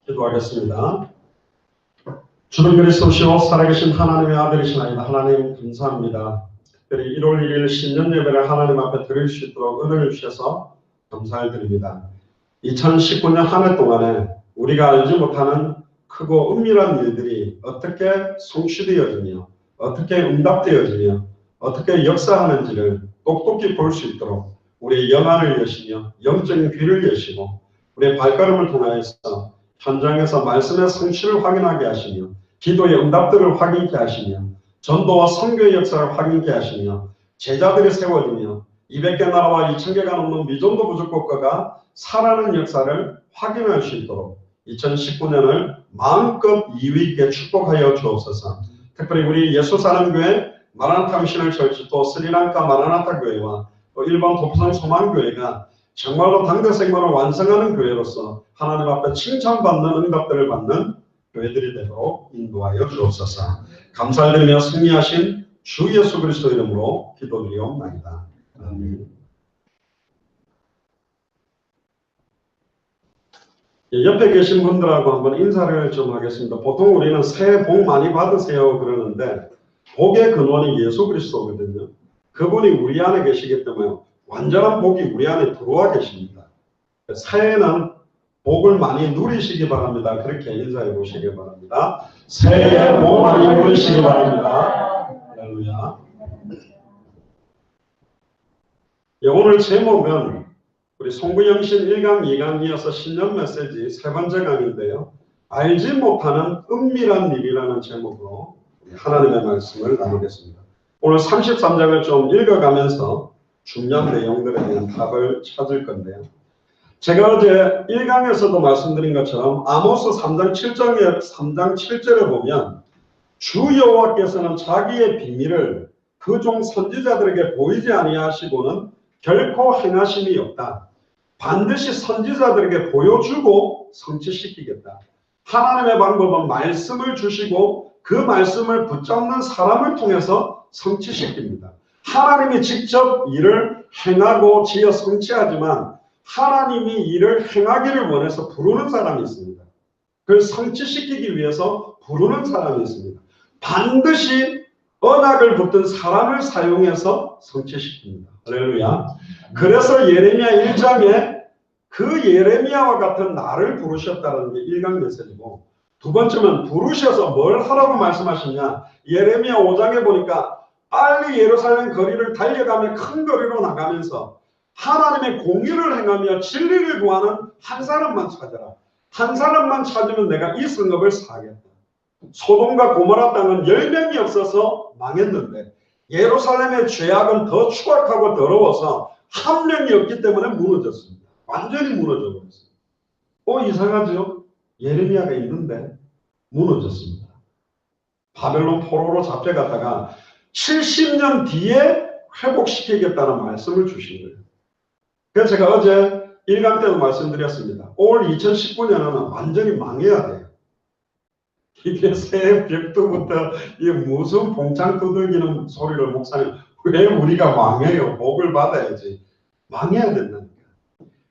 기도하겠습니다. 주는 그리스도시요 살아계신 하나님의 아들이시나이다. 하나님 감사합니다. 특별히 1월 1일 신년 예배를 하나님 앞에 드릴 수 있도록 은혜를 주셔서 감사를 드립니다. 2019년 한 해 동안에 우리가 알지 못하는 크고 은밀한 일들이 어떻게 성취되어지며 어떻게 응답되어지며 어떻게 역사하는지를 똑똑히 볼 수 있도록 우리의 영안을 여시며 영적인 귀를 여시고 우리의 발걸음을 통하여서 현장에서 말씀의 성취를 확인하게 하시며 기도의 응답들을 확인케 하시며 전도와 선교의 역사를 확인케 하시며 제자들이 세워지며 200개 나라와 2000개가 넘는 미전도 부족국가가 살아나는 역사를 확인할 수 있도록 2019년을 마음껏 이위 있게 축복하여 주옵소서. 특별히 우리 예수사랑교회 마라나타 미셔널 처치 또 스리랑카 마라나타 교회와 또 일본 도프성 소망교회가 정말로 당대 생명을 완성하는 교회로서 하나님 앞에 칭찬받는 응답들을 받는 교회들이 되도록 인도하여 주옵소서. 감사를 드리며 승리하신 주 예수 그리스도 이름으로 기도드리옵나이다. 아멘. 옆에 계신 분들하고 한번 인사를 좀 하겠습니다. 보통 우리는 새해 복 많이 받으세요 그러는데 복의 근원이 예수 그리스도거든요. 그분이 우리 안에 계시기 때문에 완전한 복이 우리 안에 들어와 계십니다. 새해는 복을 많이 누리시기 바랍니다. 그렇게 인사해 보시기 바랍니다. 새해 복 많이 누리시기 바랍니다. 할렐루야. 오늘 제목은 우리 송구영신 1강 2강 이어서 신년 메시지 세 번째 강인데요. 알지 못하는 은밀한 일이라는 제목으로 하나님의 말씀을 나누겠습니다. 오늘 33장을 좀 읽어가면서 중요한 내용들에 대한 답을 찾을 건데요. 제가 어제 1강에서도 말씀드린 것처럼 아모스 3장 7절에 보면 주 여호와께서는 자기의 비밀을 그 종 선지자들에게 보이지 아니하시고는 결코 행하심이 없다. 반드시 선지자들에게 보여주고 성취시키겠다. 하나님의 방법은 말씀을 주시고 그 말씀을 붙잡는 사람을 통해서 성취시킵니다. 하나님이 직접 일을 행하고 지어 성취하지만 하나님이 일을 행하기를 원해서 부르는 사람이 있습니다. 그걸 성취시키기 위해서 부르는 사람이 있습니다. 반드시 언약을 붙든 사람을 사용해서 성취시킵니다. 할렐루야. 그래서 예레미야 1장에 그 예레미야와 같은 나를 부르셨다는 게 1강 메시지고, 두 번째는 부르셔서 뭘 하라고 말씀하시냐. 예레미야 5장에 보니까 빨리 예루살렘 거리를 달려가며 큰 거리로 나가면서 하나님의 공의를 행하며 진리를 구하는 한 사람만 찾아라. 한 사람만 찾으면 내가 이 성읍을 사하겠다. 소돔과 고모라 땅은 10명이 없어서 망했는데 예루살렘의 죄악은 더 추악하고 더러워서 한 명이 없기 때문에 무너졌습니다. 완전히 무너져 버렸어요. 이상하죠? 예레미야가 있는데 무너졌습니다. 바벨론 포로로 잡혀갔다가 70년 뒤에 회복시키겠다는 말씀을 주신 거예요. 그래서 제가 어제 1강 때도 말씀드렸습니다. 올 2019년은 완전히 망해야 돼요. 이게 새해 벽두부터 이게 무슨 봉창 두들기는 소리를 목사님, 왜 우리가 망해요? 복을 받아야지. 망해야 된다니까.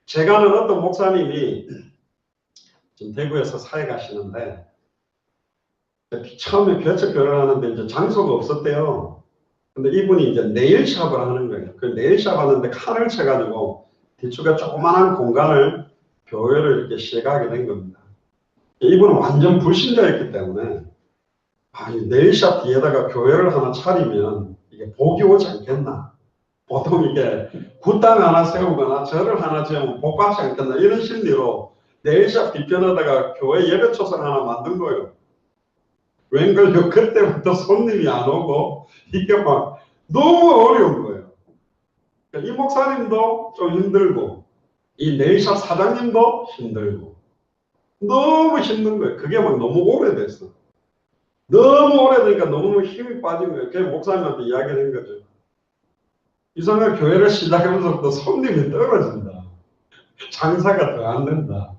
제가 아는 어떤 목사님이 지금 대구에서 사회 가시는데 처음에 개척 결혼하는데 이제 장소가 없었대요. 근데 이분이 이제 네일샵을 하는 거예요. 그 네일샵 하는데 칸을 쳐가지고 뒤쪽에 조그만한 공간을 교회를 이렇게 시작하게 된 겁니다. 이분은 완전 불신자였기 때문에 이 네일샵 뒤에다가 교회를 하나 차리면 이게 복이 오지 않겠나. 보통 이게 굿당 하나 세우거나 절을 하나 지으면 복 받지 않겠나 이런 심리로 네일샵 뒤편에다가 교회 예배초상 하나 만든 거예요. 웬걸요? 그때부터 손님이 안 오고 이게 막 너무 어려운 거예요. 이 목사님도 좀 힘들고 이 네일샵 사장님도 힘들고 너무 힘든 거예요. 그게 막 너무 오래됐어. 너무 오래되니까 너무 힘이 빠진 거예요. 그래서 목사님한테 이야기를 한 거죠. 이상하게 교회를 시작하면서부터 손님이 떨어진다. 장사가 더 안 된다.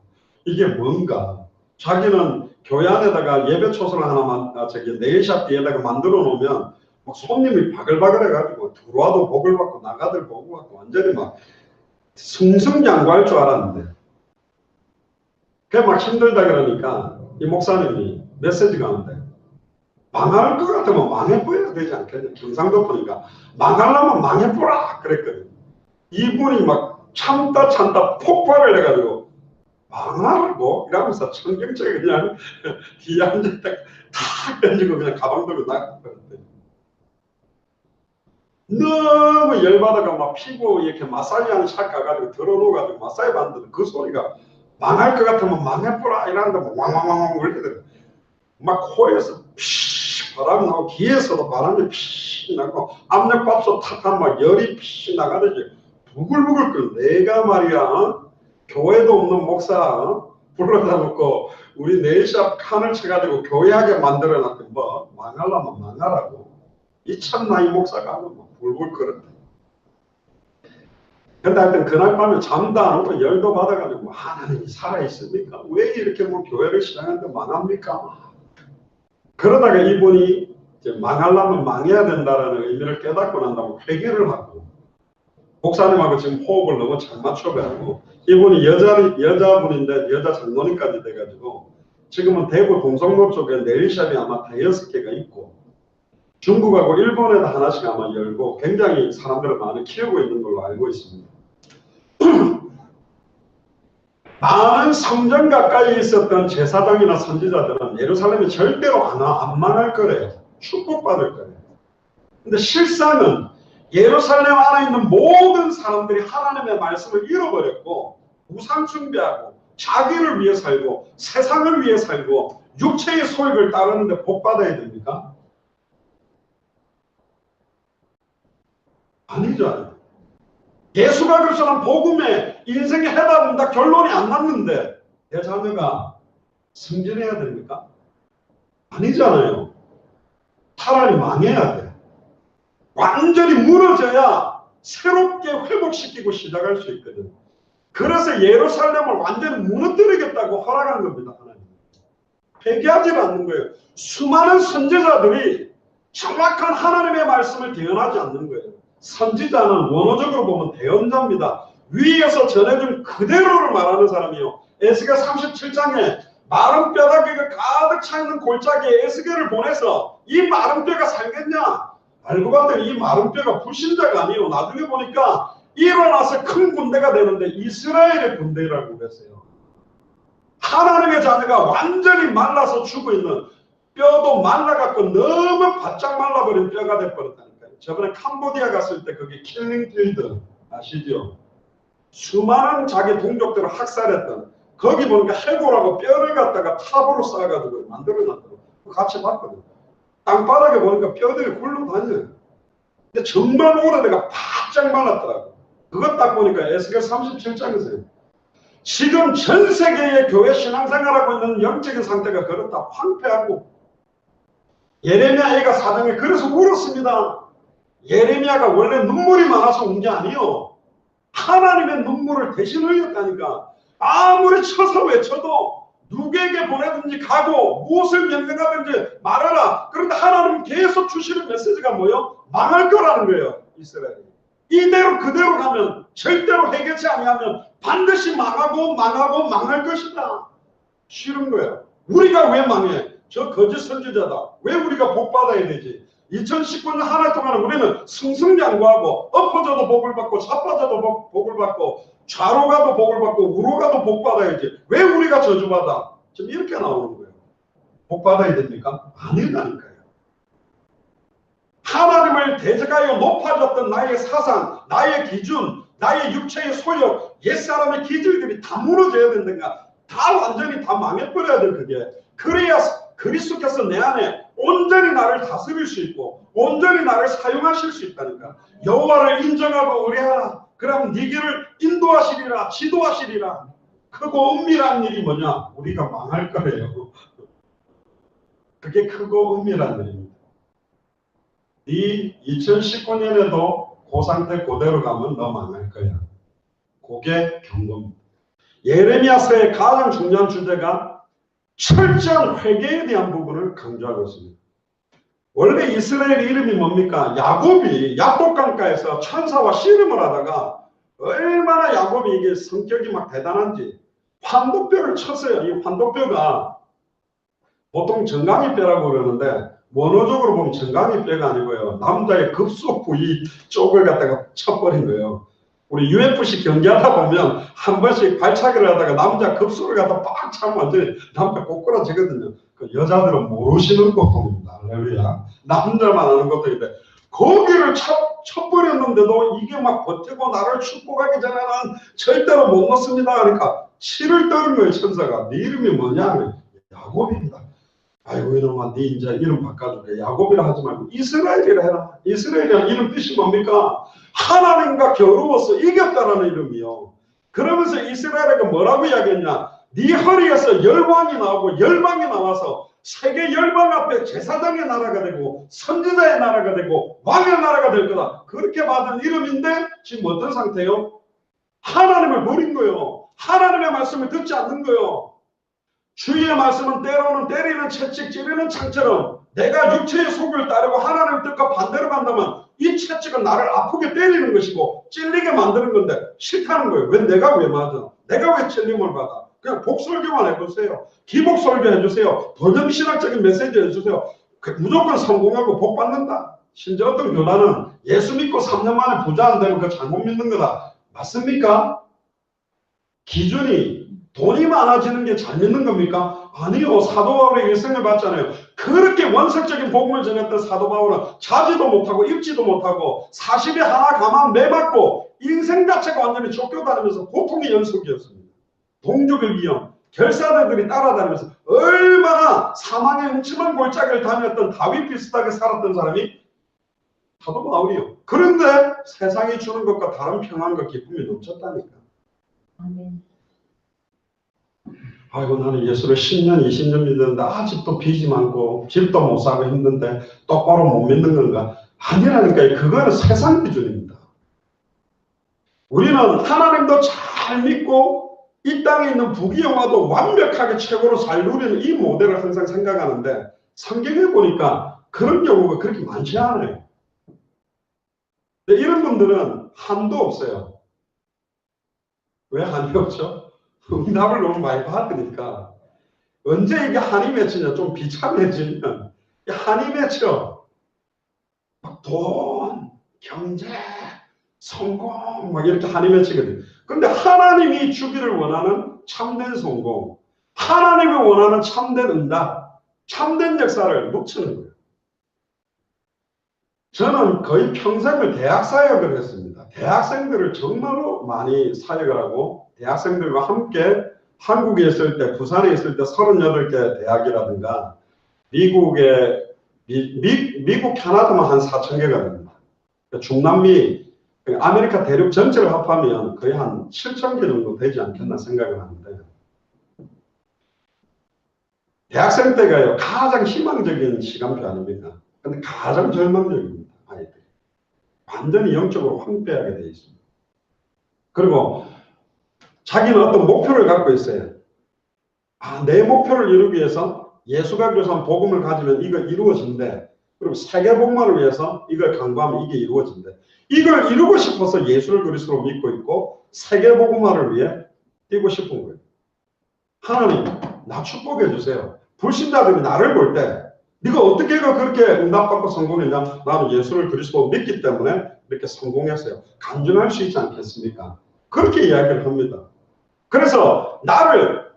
이게 뭔가. 자기는 교회 안에다가 예배 초소를 하나만 네일샵 뒤에다가 만들어 놓으면 막 손님이 바글바글 해가지고 들어와도 복을 받고 나가들 복을 받고 완전히 막 승승장구할 줄 알았는데 그게 막 힘들다 그러니까 이 목사님이 메시지 가운데 망할 것 같으면 망해버려야 되지 않겠냐. 경상도 보니까 망하려면 망해보라 그랬거든요. 이분이 막 참다 폭발을 해가지고 망하라고 이러면서 청경책에 그냥 뒤에 앉았다 탁 던지고 그냥 가방 들고 나갔거든요. 너무 열받아가 막 피고 이렇게 마사지하는 차 가가지고 들어놓아가지고 마사지 받는데 그 소리가 망할 것 같으면 망해보라 이러는데 왕왕왕왕 울리더라고요. 막 코에서 피 바람이 나고 귀에서도 바람이 피 나고 압력밥솥 탁하면 막 열이 피 나가듯이 부글부글 끓. 내가 말이야 교회도 없는 목사 불러다 놓고 우리 네일샵 칸을 쳐가지고 교회하게 만들어놨더니 뭐 망하려면 망하라고. 이 참나 이 목사가 하면 뭐 불불 끓었다. 근데 하여튼 그날 밤에 잠도 안 오고 열도 받아가지고 하나님이 살아있습니까? 왜 이렇게 뭐 교회를 시작하는데 망합니까? 그러다가 이분이 이제 망하려면 망해야 된다는 의미를 깨닫고 난 다음에 회개를 하고 목사님하고 지금 호흡을 너무 잘 맞춰가지고 이분이 여자분인데 여자 장로님까지 돼가지고 지금은 대구 동성로 쪽에 네일샵이 아마 5개가 있고 중국하고 일본에도 하나씩 아마 열고 굉장히 사람들을 많이 키우고 있는 걸로 알고 있습니다. 많은 성전 가까이 있었던 제사장이나 선지자들은 예루살렘에 절대로 안 망할 거래요. 축복받을 거래요. 근데 실상은 예루살렘 안에 있는 모든 사람들이 하나님의 말씀을 잃어버렸고 우상 숭배하고 자기를 위해 살고 세상을 위해 살고 육체의 소욕을 따르는데 복받아야 됩니까? 아니죠. 예수가 그리스도는 복음에 인생의 해답입니다. 결론이 안 났는데 내 자녀가 승진해야 됩니까? 아니잖아요. 차라리 망해야 돼. 완전히 무너져야 새롭게 회복시키고 시작할 수 있거든. 그래서 예루살렘을 완전히 무너뜨리겠다고 허락한 겁니다. 하나님. 회개하지 않는 거예요. 수많은 선지자들이 정확한 하나님의 말씀을 대언하지 않는 거예요. 선지자는 원어적으로 보면 대언자입니다. 위에서 전해준 그대로를 말하는 사람이요. 에스겔 37장에 마른 뼈다귀가 가득 차 있는 골짜기에 에스겔을 보내서 이 마른 뼈가 살겠냐? 알고 봤더니 이 마른 뼈가 불신자가 아니에요. 나중에 보니까 일어나서 큰 군대가 되는데 이스라엘의 군대라고 그랬어요. 하나님의 자녀가 완전히 말라서 죽어 있는 뼈도 말라갖고 너무 바짝 말라버린 뼈가 돼버렸다니까요. 저번에 캄보디아 갔을 때 거기 킬링필드 아시죠? 수많은 자기 동족들을 학살했던 거기 보니까 해골하고 뼈를 갖다가 탑으로 쌓아가지고 만들어놨더라고요. 같이 봤거든요. 땅바닥에 보니까 뼈들이 굴러다녀요. 근데 정말 오래돼가 바짝 말랐더라고요. 그것 딱 보니까 에스겔 37장에서요. 지금 전 세계의 교회 신앙생활하고 있는 영적인 상태가 그렇다. 황폐하고 예레미야 애가 사정에 그래서 울었습니다. 예레미야가 원래 눈물이 많아서 운 게 아니요. 하나님의 눈물을 대신 흘렸다니까. 아무리 쳐서 외쳐도 누구에게 보내든지 가고 무엇을 명령하든지 말하라. 그런데 하나님은 계속 주시는 메시지가 뭐예요? 망할 거라는 거예요. 이스라엘이. 이대로 그대로 가면 절대로 해결치 아니하면 반드시 망할 것이다. 싫은 거예요. 우리가 왜 망해? 저 거짓 선지자다. 왜 우리가 복 받아야 되지? 2019년 한 해 동안 우리는 승승장구하고 엎어져도 복을 받고 자빠져도 복을 받고 좌로 가도 복을 받고 우로 가도 복 받아야지. 왜 우리가 저주받아? 지금 이렇게 나오는 거예요. 복 받아야 됩니까? 아니라니까요. 하나님을 대적하여 높아졌던 나의 사상, 나의 기준, 나의 육체의 소욕, 옛사람의 기질들이 다 무너져야 된다니까. 다 완전히 다 망해버려야 돼 그게. 그래야 그리스도께서 내 안에 온전히 나를 다스릴 수 있고 온전히 나를 사용하실 수 있다니까. 여호와를 인정하고 의뢰하라. 그럼 네 길을 인도하시리라 지도하시리라. 크고 은밀한 일이 뭐냐? 우리가 망할 거예요. 그게 크고 은밀한 일입니다. 이 2019년에도 그 상태 그대로 가면 너 망할 거야. 그게 경고입니다. 예레미야서의 가장 중요한 주제가 철저한 회개에 대한 부분을 강조하고 있습니다. 원래 이스라엘 이름이 뭡니까? 야곱이 야복강가에서 천사와 씨름을 하다가 얼마나 야곱이 이게 성격이 막 대단한지 환도뼈를 쳤어요. 이 환도뼈가 보통 정강이뼈라고 그러는데 원어적으로 보면 정강이뼈가 아니고요. 남자의 급속 부위 쪽을 갖다가 쳐버린 거예요. 우리 UFC 경기하다 보면 한 번씩 발차기를 하다가 남자 급속을 갖다 빡 차면 완전히 남자 꼬꾸라지거든요. 그 여자들은 모르시는 고통입니다. 할렐루야. 남자만 아는 고통인데 거기를 쳐버렸는데도 이게 막 버티고 나를 축복하기 전에는 절대로 못 넣습니다. 그러니까 치를 떠는 거예요. 천사가. 네 이름이 뭐냐? 야곱입니다. 아이고 이놈아 네 이제 이름 바꿔줄게. 야곱이라 하지 말고 이스라엘이라 해라. 이스라엘이라는 이름 뜻이 뭡니까? 하나님과 겨루어서 이겼다라는 이름이요. 그러면서 이스라엘에게 뭐라고 이야기했냐? 네 허리에서 열왕이 나오고 열방이 나와서 세계 열방 앞에 제사장의 나라가 되고 선지자의 나라가 되고 왕의 나라가 될 거다. 그렇게 받은 이름인데 지금 어떤 상태요? 하나님을 버린 거예요. 하나님의 말씀을 듣지 않는 거예요. 주의 말씀은 때로는 때리는 채찍 찌르는 창처럼 내가 육체의 속을 따르고 하나님의 뜻과 반대로 간다면 이 채찍은 나를 아프게 때리는 것이고 찔리게 만드는 건데 싫다는 거예요. 왜 내가 왜 맞아? 내가 왜 찔림을 받아? 그냥 복설교만 해보세요. 기복설교 해주세요. 번영신학적인 메시지 해주세요. 무조건 성공하고 복 받는다. 심지어 어떤 교단은 예수 믿고 3년 만에 부자 안 되면 그거 잘못 믿는 거다. 맞습니까? 기준이 돈이 많아지는 게 잘 믿는 겁니까? 아니요. 사도 바울의 일생을 봤잖아요. 그렇게 원색적인 복음을 전했던 사도 바울은 자지도 못하고 입지도 못하고 40에 하나 가만 매맞고 인생 자체가 완전히 쫓겨다니면서 고통의 연속이었습니다. 동족의 위험, 결사대들이 따라다니면서 얼마나 사망의 음침한 골짜기를 다녔던 다윗 비슷하게 살았던 사람이 사도 바울이요. 그런데 세상이 주는 것과 다른 평안과 기쁨이 넘쳤다니까. 아멘. 아이고 나는 예수를 10년, 20년 믿었는데 아직도 빚이 많고 집도 못 사고 힘든데 똑바로 못 믿는 건가? 아니라니까요. 그거는 세상 기준입니다. 우리는 하나님도 잘 믿고 이 땅에 있는 부귀영화도 완벽하게 최고로 잘 누리는 이 모델을 항상 생각하는데 성경에 보니까 그런 경우가 그렇게 많지 않아요. 근데 이런 분들은 한도 없어요. 왜 한이 없죠? 응답을 너무 많이 받으니까 언제 이게 한이 맺히냐? 좀 비참해지면 한이 맺혀. 막 돈, 경제, 성공 막 이렇게 한이 맺히거든요. 근데 하나님이 주기를 원하는 참된 성공, 하나님이 원하는 참된 응답, 참된 역사를 놓치는 거예요. 저는 거의 평생을 대학 사역을 했습니다. 대학생들을 정말로 많이 사역을 하고 대학생들과 함께 한국에 있을 때, 부산에 있을 때 38개 대학이라든가 미국에 미국 캐나다만 한 4,000개가 됩니다. 중남미 아메리카 대륙 전체를 합하면 거의 한 7,000개 정도 되지 않겠나 생각을 하는데 대학생 때가요 가장 희망적인 시간표 아닙니까? 근데 가장 절망적입니다. 아이들이 완전히 영적으로 황폐하게 되어 있습니다. 그리고 자기는 어떤 목표를 갖고 있어요. 내 목표를 이루기 위해서 예수가 교사한 복음을 가지면 이거 이루어진대. 그리고 세계복만을 위해서 이걸 강구하면 이게 이루어진대. 이걸 이루고 싶어서 예수를 그리스도로 믿고 있고 세계복음화를 위해 뛰고 싶은 거예요. 하나님 나 축복해 주세요. 불신자들이 나를 볼 때 네가 어떻게 그렇게 응답받고 성공했냐? 나는 예수를 그리스도로 믿기 때문에 이렇게 성공했어요. 간증할 수 있지 않겠습니까? 그렇게 이야기를 합니다. 그래서 나를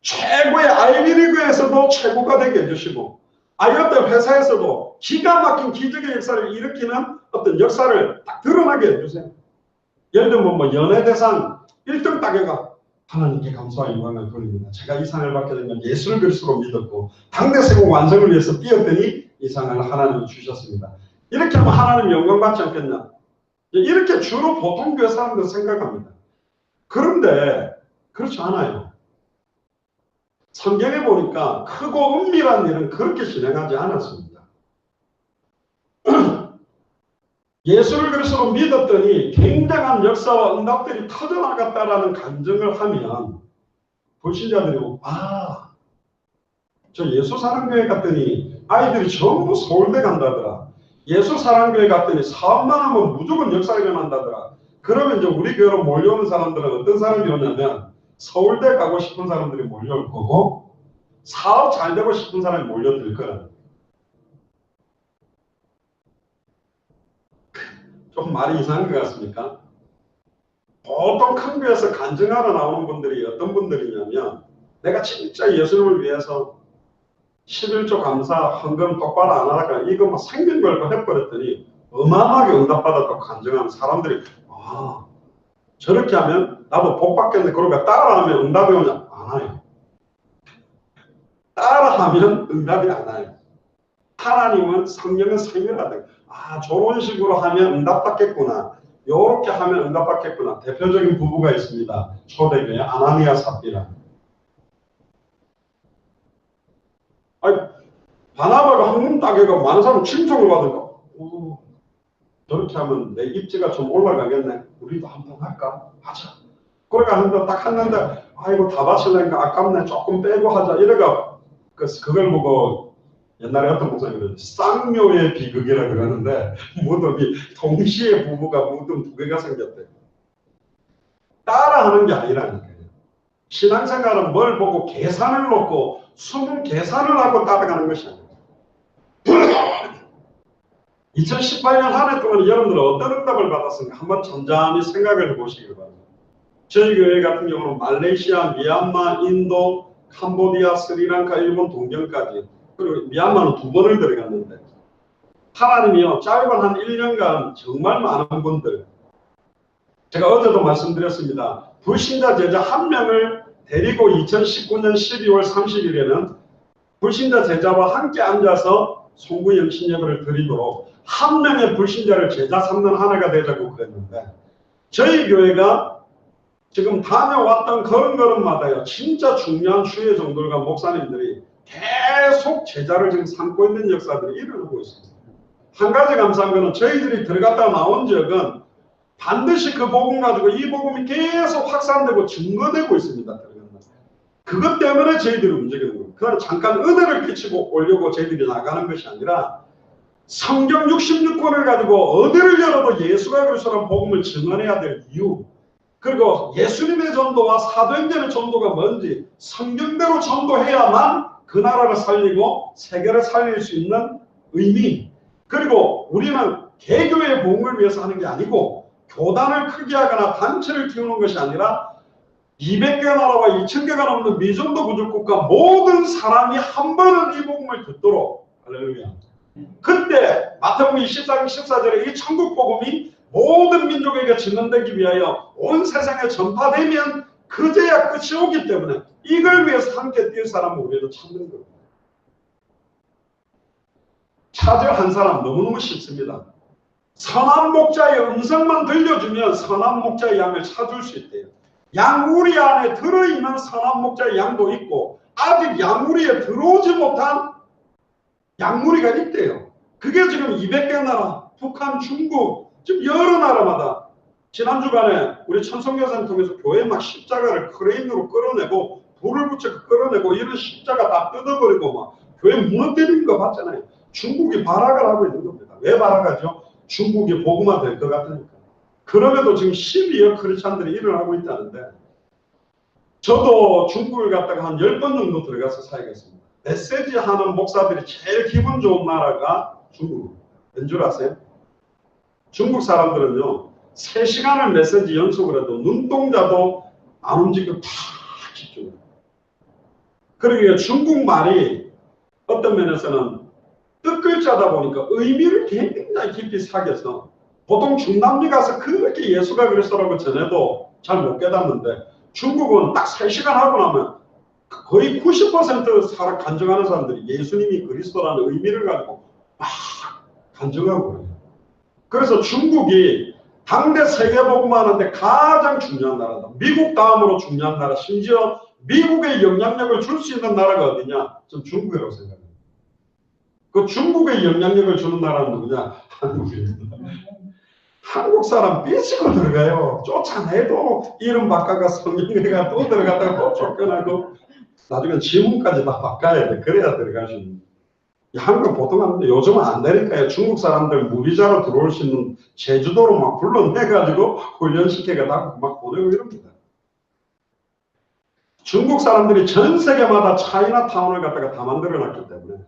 최고의 아이비리그에서도 최고가 되게 해주시고 어떤 회사에서도 기가 막힌 기적의 역사를 일으키는 어떤 역사를 딱 드러나게 해주세요. 예를 들면 뭐 연예대상 1등 따개가 하나님께 감사와 영광을 돌립니다. 제가 이 상을 받게 되면 예수를 그리스도로 믿었고 당대 세공 완성을 위해서 뛰었더니 이 상을 하나님이 주셨습니다. 이렇게 하면 하나님 영광 받지 않겠냐? 이렇게 주로 보통 교회 사람들은 생각합니다. 그런데 그렇지 않아요. 성경에 보니까 크고 은밀한 일은 그렇게 진행하지 않았습니다. 예수를 그리스도로 믿었더니 굉장한 역사와 응답들이 터져나갔다라는 간증을 하면 불신자들이 저 예수 사랑교회 갔더니 아이들이 전부 서울대 간다더라. 예수 사랑교회 갔더니 사업만 하면 무조건 역사가 일어난다더라. 그러면 이제 우리 교회로 몰려오는 사람들은 어떤 사람이 오냐면 서울대 가고 싶은 사람들이 몰려올 거고 사업 잘 되고 싶은 사람이 몰려들 거라는. 좀 말이 이상한 것 같습니까? 보통 큰 교회에서 간증하러 나오는 분들이 어떤 분들이냐면 내가 진짜 예수님을 위해서 11조 감사 헌금 똑바로 안 하다가 이거 뭐 생긴 걸고 해버렸더니 어마어마하게 응답받았다고 간증하는 사람들이 저렇게 하면 나도 복 받겠네. 그러니까 따라하면 응답이 오냐? 안 와요. 따라하면 응답이 안 와요. 하나님은 성령은 생명하다. 저런 식으로 하면 응답받겠구나. 요렇게 하면 응답받겠구나. 대표적인 부부가 있습니다. 초대교회 아나니아 삽비라. 바나바가 한문 따개가 많은 사람 칭송을 받으니까 저렇게 하면 내 입지가 좀 올라가겠네. 우리도 한번 할까? 하자. 그러니까 한번 딱 했는데 아이고 다 바치려니까 아깝네. 조금 빼고 하자. 이래가 그걸 보고 옛날에 어떤 목사님이 그러죠. 쌍묘의 비극이라 그러는데 무덤이 동시에 부부가 무덤 두 개가 생겼대. 따라하는 게 아니라는 거예요. 신앙생활은 뭘 보고 계산을 놓고 숨은 계산을 하고 따라가는 것이 아니에요. 2018년 한 해 동안 여러분들은 어떤 응답을 받았습니까? 한번 잠잠히 생각을 해보시길 바랍니다. 저희 교회 같은 경우는 말레이시아, 미얀마, 인도, 캄보디아, 스리랑카, 일본, 동경까지 그리고 미얀마는 2번을 들어갔는데 하나님이요 짧은 한 1년간 정말 많은 분들 제가 어제도 말씀드렸습니다. 불신자 제자 1명을 데리고 2019년 12월 30일에는 불신자 제자와 함께 앉아서 송구 영신 예배를 드리도록 1명의 불신자를 제자 삼는 하나가 되자고 그랬는데 저희 교회가 지금 다녀왔던 걸음걸음마다요 진짜 중요한 주의 종들과 목사님들이 계속 제자를 지금 삼고 있는 역사들이 일어나고 있습니다. 한 가지 감사한 것은 저희들이 들어갔다 나온 지역은 반드시 그 복음 가지고 이 복음이 계속 확산되고 증거되고 있습니다. 그것 때문에 저희들이 움직이는 겁니다. 그건 잠깐 은혜를 끼치고 오려고 저희들이 나가는 것이 아니라 성경 66권을 가지고 어디를 열어도 예수가 그리스도라는 복음을 증언해야 될 이유 그리고 예수님의 전도와 사도행전의 전도가 뭔지 성경대로 전도해야만 그 나라를 살리고 세계를 살릴 수 있는 의미 그리고 우리는 개교의 복음을 위해서 하는 게 아니고 교단을 크게 하거나 단체를 키우는 것이 아니라 200개 나라와 2000개가 넘는 미전도 부족국가 모든 사람이 한 번은 이 복음을 듣도록 할렐루야. 그때 마태복음 24장 14절에 이 천국 복음이 모든 민족에게 증언되기 위하여 온 세상에 전파되면 그제야 끝이 오기 때문에 이걸 위해서 함께 뛸 사람은 우리도 찾는 겁니다. 찾을 한 사람 너무너무 쉽습니다. 선한 목자의 음성만 들려주면 선한 목자의 양을 찾을 수 있대요. 양우리 안에 들어있는 선한 목자의 양도 있고 아직 양우리에 들어오지 못한 양우리가 있대요. 그게 지금 200개 나라, 북한, 중국 지금 여러 나라마다 지난 주간에 우리 천성교사님 통해서 교회 막 십자가를 크레인으로 끌어내고 불을 붙여 끌어내고 이런 십자가 다 뜯어버리고 막 교회 무너뜨리는 거 봤잖아요. 중국이 발악을 하고 있는 겁니다. 왜 발악하죠? 중국이 복음화 될 것 같으니까. 그럼에도 지금 12억 크리스찬들이 일어나고 있다는데 저도 중국을 갔다가 한 10번 정도 들어가서 사역했습니다. 메시지 하는 목사들이 제일 기분 좋은 나라가 중국입니다. 왠 줄 아세요? 중국 사람들은요 3시간을 메시지 연속을 해도 눈동자도 안 움직이고 다 집중해요. 그러니까 중국말이 어떤 면에서는 뜻글자다 보니까 의미를 굉장히 깊이 사겨서 보통 중남미 가서 그렇게 예수가 그리스도라고 전해도 잘 못 깨닫는데 중국은 딱 3시간 하고 나면 거의 90% 사람 간증하는 사람들이 예수님이 그리스도라는 의미를 가지고 막 간증하고 그래요. 그래서 중국이 당대 세계복음하는데 가장 중요한 나라다. 미국 다음으로 중요한 나라. 심지어 미국의 영향력을 줄 수 있는 나라가 어디냐? 전 중국이라고 생각합니다. 그 중국의 영향력을 주는 나라는 누구냐? 한국입니다. 한국 사람 삐지고 들어가요. 쫓아내도 이름 바꿔가 성경에가 또 들어갔다가 또 쫓겨나고 나중에 지문까지 다 바꿔야 돼. 그래야 들어갈 수 있는. 한국 보통 하는데 요즘은 안 되니까요. 중국 사람들 무비자로 들어올 수 있는 제주도로 막 불러내가지고 훈련시켜가지고 막 보내고 이럽니다. 중국 사람들이 전 세계마다 차이나타운을 갖다가 다 만들어놨기 때문에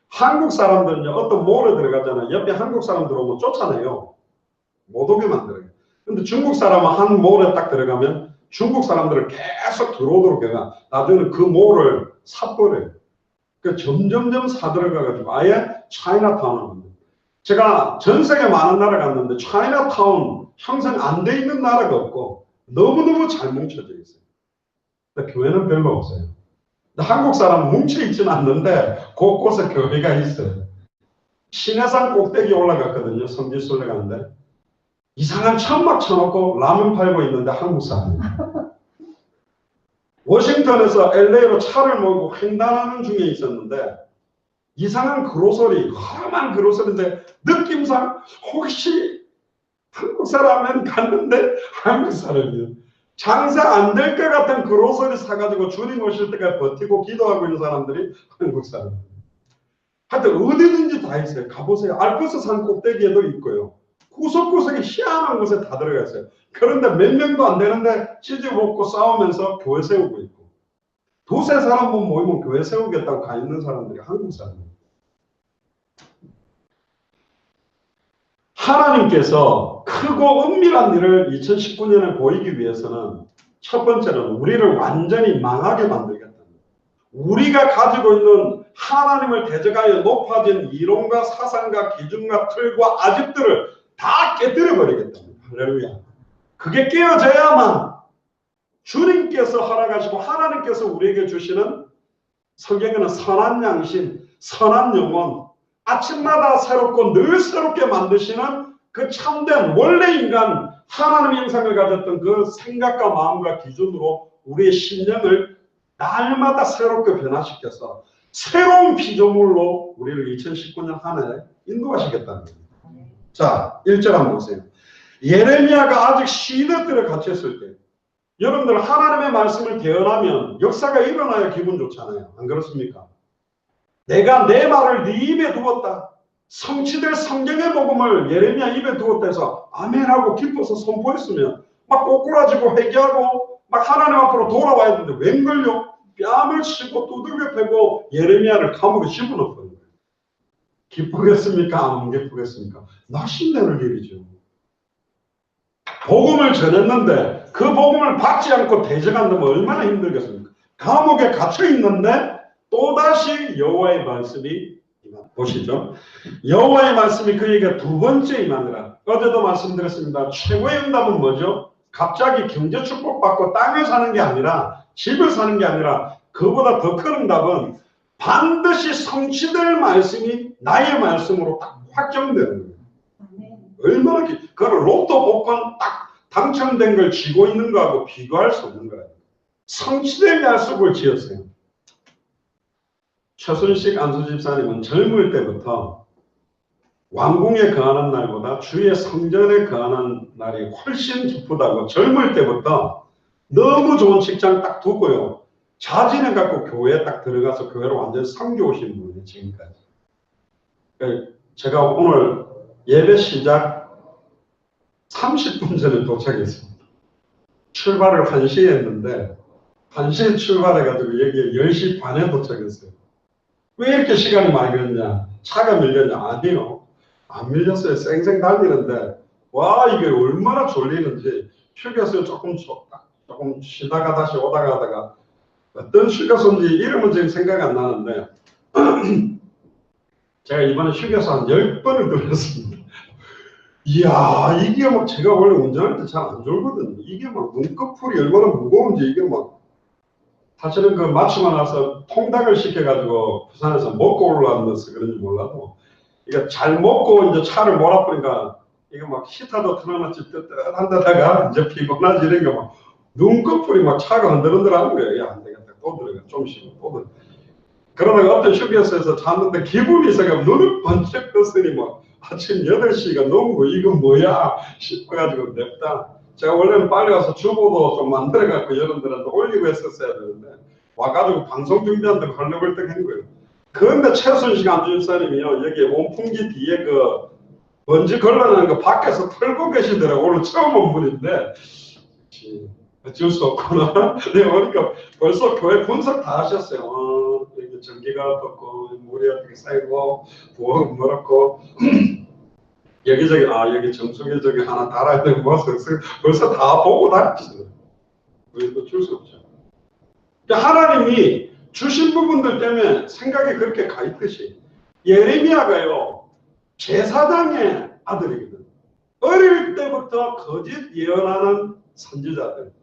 한국 사람들은요, 어떤 몰에 들어가잖아요. 옆에 한국 사람 들어오면 쫓아내요. 못 오게 만들어요. 근데 중국 사람은 한 몰에 딱 들어가면 중국 사람들을 계속 들어오도록 해가 나중에 그 몰을 사버려요. 그 점점점 사들어가가지고 아예 차이나타운을 만들어요. 제가 전 세계 많은 나라 갔는데 차이나타운 형성 안 돼 있는 나라가 없고 너무너무 잘 뭉쳐져 있어요. 근데 교회는 별로 없어요. 한국 사람은 뭉쳐있지는 않는데 곳곳에 교회가 있어요. 신해산 꼭대기 올라갔거든요. 성지순례 가는데 이상한 천막 쳐놓고 라면 팔고 있는데 한국 사람이에요. 워싱턴에서 LA로 차를 몰고 횡단하는 중에 있었는데 이상한 그로소리, 험한 그로소리인데 느낌상 혹시 한국 사람은 갔는데 한국 사람이에요. 장사 안 될 것 같은 그로소리 사가지고 주님 오실 때까지 버티고 기도하고 있는 사람들이 한국 사람이에요. 하여튼 어디든지 다 있어요. 가보세요. 알프스 산 꼭대기에도 있고요. 구석구석에 희한한 곳에 다 들어가 있어요. 그런데 몇 명도 안 되는데 치즈 먹고 싸우면서 교회 세우고 있고 두세 사람만 모이면 교회 세우겠다고 가 있는 사람들이 한국 사람이에요. 하나님께서 크고 은밀한 일을 2019년에 보이기 위해서는 첫 번째는 우리를 완전히 망하게 만들겠다. 우리가 가지고 있는 하나님을 대적하여 높아진 이론과 사상과 기준과 틀과 아집들을 다 깨뜨려 버리겠다. 할렐루야. 그게 깨어져야만 주님께서 허락하시고 하나님께서 우리에게 주시는 성경에는 선한 양심, 선한 영혼, 아침마다 새롭고 늘 새롭게 만드시는 그 참된 원래 인간 하나님의 형상을 가졌던 그 생각과 마음과 기준으로 우리의 심령을 날마다 새롭게 변화시켜서 새로운 피조물로 우리를 2019년 한 해 인도하시겠다는 겁니다. 자, 1절 한번 보세요. 예레미야가 아직 시드들에 갇혔을 때 여러분들 하나님의 말씀을 대언하면 역사가 일어나야 기분 좋잖아요. 안 그렇습니까? 내가 내 말을 네 입에 두었다. 성취될 성경의 복음을 예레미야 입에 두었다 해서 아멘하고 기뻐서 선포했으면 막 꼬꾸라지고 회개하고 막 하나님 앞으로 돌아와야 되는데 웬걸요? 뺨을 치고 두들겨 패고 예레미야를 감옥에 집어넣은 거예요. 기쁘겠습니까? 안 기쁘겠습니까? 낙심되는 일이죠. 복음을 전했는데 그 복음을 받지 않고 대적한다면 얼마나 힘들겠습니까? 감옥에 갇혀 있는데 또다시 여호와의 말씀이 보시죠. 여호와의 말씀이 그에게 두 번째 임하니라. 어제도 말씀드렸습니다. 최고의 응답은 뭐죠? 갑자기 경제 축복받고 땅을 사는 게 아니라 집을 사는 게 아니라 그보다 더 큰 응답은 반드시 성취될 말씀이 나의 말씀으로 딱 확정되는 거예요. 얼마나 그걸 로또 복권 딱 당첨된 걸 쥐고 있는 거하고 비교할 수 없는 거예요. 성취될 약속을 지었어요. 최순식 안수집사님은 젊을 때부터 왕궁에 거하는 날보다 주의 성전에 거하는 날이 훨씬 기쁘다고 젊을 때부터 너무 좋은 직장 딱 두고요. 자진해 갖고 교회에 딱 들어가서 교회를 완전히 섬겨오신 분이에요. 지금까지. 제가 오늘 예배 시작 30분 전에 도착했습니다. 출발을 1시에 했는데 1시에 출발해가지고 여기에 10시 반에 도착했어요. 왜 이렇게 시간이 많이 걸렸냐? 차가 밀렸냐? 아니요. 안 밀렸어요. 쌩쌩 달리는데 와 이게 얼마나 졸리는지 휴게소에 조금 쉬다가 다시 오다가 하다가 어떤 휴게소인지 이름은 지금 생각이 안 나는데 제가 이번에 휴게소 한 10번을 돌렸습니다. 이야 이게 막 제가 원래 운전할 때 잘 안 졸거든요. 이게 막 눈꺼풀이 얼마나 무거운지 이게 막 사실은 그 맞추고 나서 통닭을 시켜가지고 부산에서 먹고 올라왔는데서 그런지 몰라도 이게 잘 먹고 이제 차를 몰아보니까 이게 막 히터도 틀어놨지 뜨뜻한 데다가 이제 피곤하지 이런 게 막 눈꺼풀이 막 차가 흔들흔들 하는 거예요. 야, 안 되겠다. 또 들어가. 좀 쉬고 또 들어가. 그러다가 어떤 휴게소에서 잤는데 기분이 있어가 눈을 번쩍 떴으니 막 아침 8시가 넘고 이건 뭐야 싶어가지고 냅다. 제가 원래는 빨리 와서 주보도 좀 만들어갖고 여러분들한테 올리고 했었어야 되는데 와가지고 방송 준비한다고 헐레벌떡 한 거예요. 그런데 최순식 안주집사님이요 여기 온풍기 뒤에 그 먼지 걸러내는 거 밖에서 털고 계시더라고요. 오늘 처음 온 분인데 어쩔 수 없구나. 네, 그러니까 벌써 교회 분석 다 하셨어요. 여기 전기가 어떻고, 물이 어떻게 쌓이고, 부엌은 뭐렇고, 여기저기, 여기 정수기 저기 하나 달아야 되고, 벌써 다 보고 다니시죠. 우리도 줄 수 없죠. 그러니까 하나님이 주신 부분들 때문에 생각이 그렇게 가 있듯이, 예레미야가요, 제사장의 아들이거든. 어릴 때부터 거짓 예언하는 선지자들,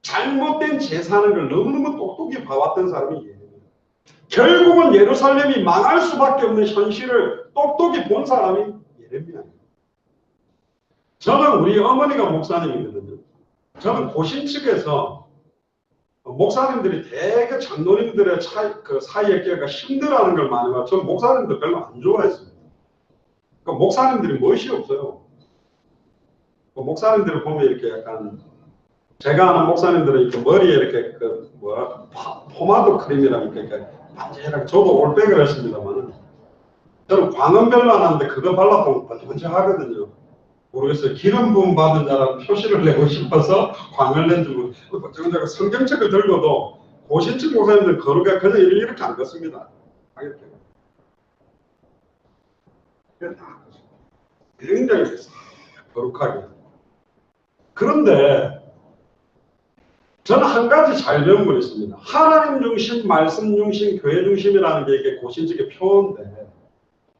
잘못된 제사하는 걸 너무너무 똑똑히 봐왔던 사람이 예레미야. 결국은 예루살렘이 망할 수밖에 없는 현실을 똑똑히 본 사람이 예레미야. 저는 우리 어머니가 목사님이거든요. 저는 고신 측에서 목사님들이 되게 장로님들의 사이에 끼어가 힘들어하는 걸 많이 봐요. 저는 목사님들 별로 안 좋아했어요. 그러니까 목사님들이 멋이 없어요. 목사님들을 보면 이렇게 약간, 제가 아는 목사님들은 이렇게 머리에 이렇게 포마도 크림이라니까 이렇게 반질하게, 저도 올백을 했습니다만, 저는 광은 별로 안 하는데 그거 발라보면 반질반질하거든요. 모르겠어요. 기름 부음 받은 자라는 표시를 내고 싶어서 광을 낸 줄. 제가 성경책을 들고도 고신측 목사님들 거룩하게 그냥 이렇게 안 걷습니다. 굉장히 거룩하게. 그런데 저는 한 가지 잘 배운 거 있습니다. 하나님 중심, 말씀 중심, 교회 중심이라는 게 이게 고신측의 표어인데,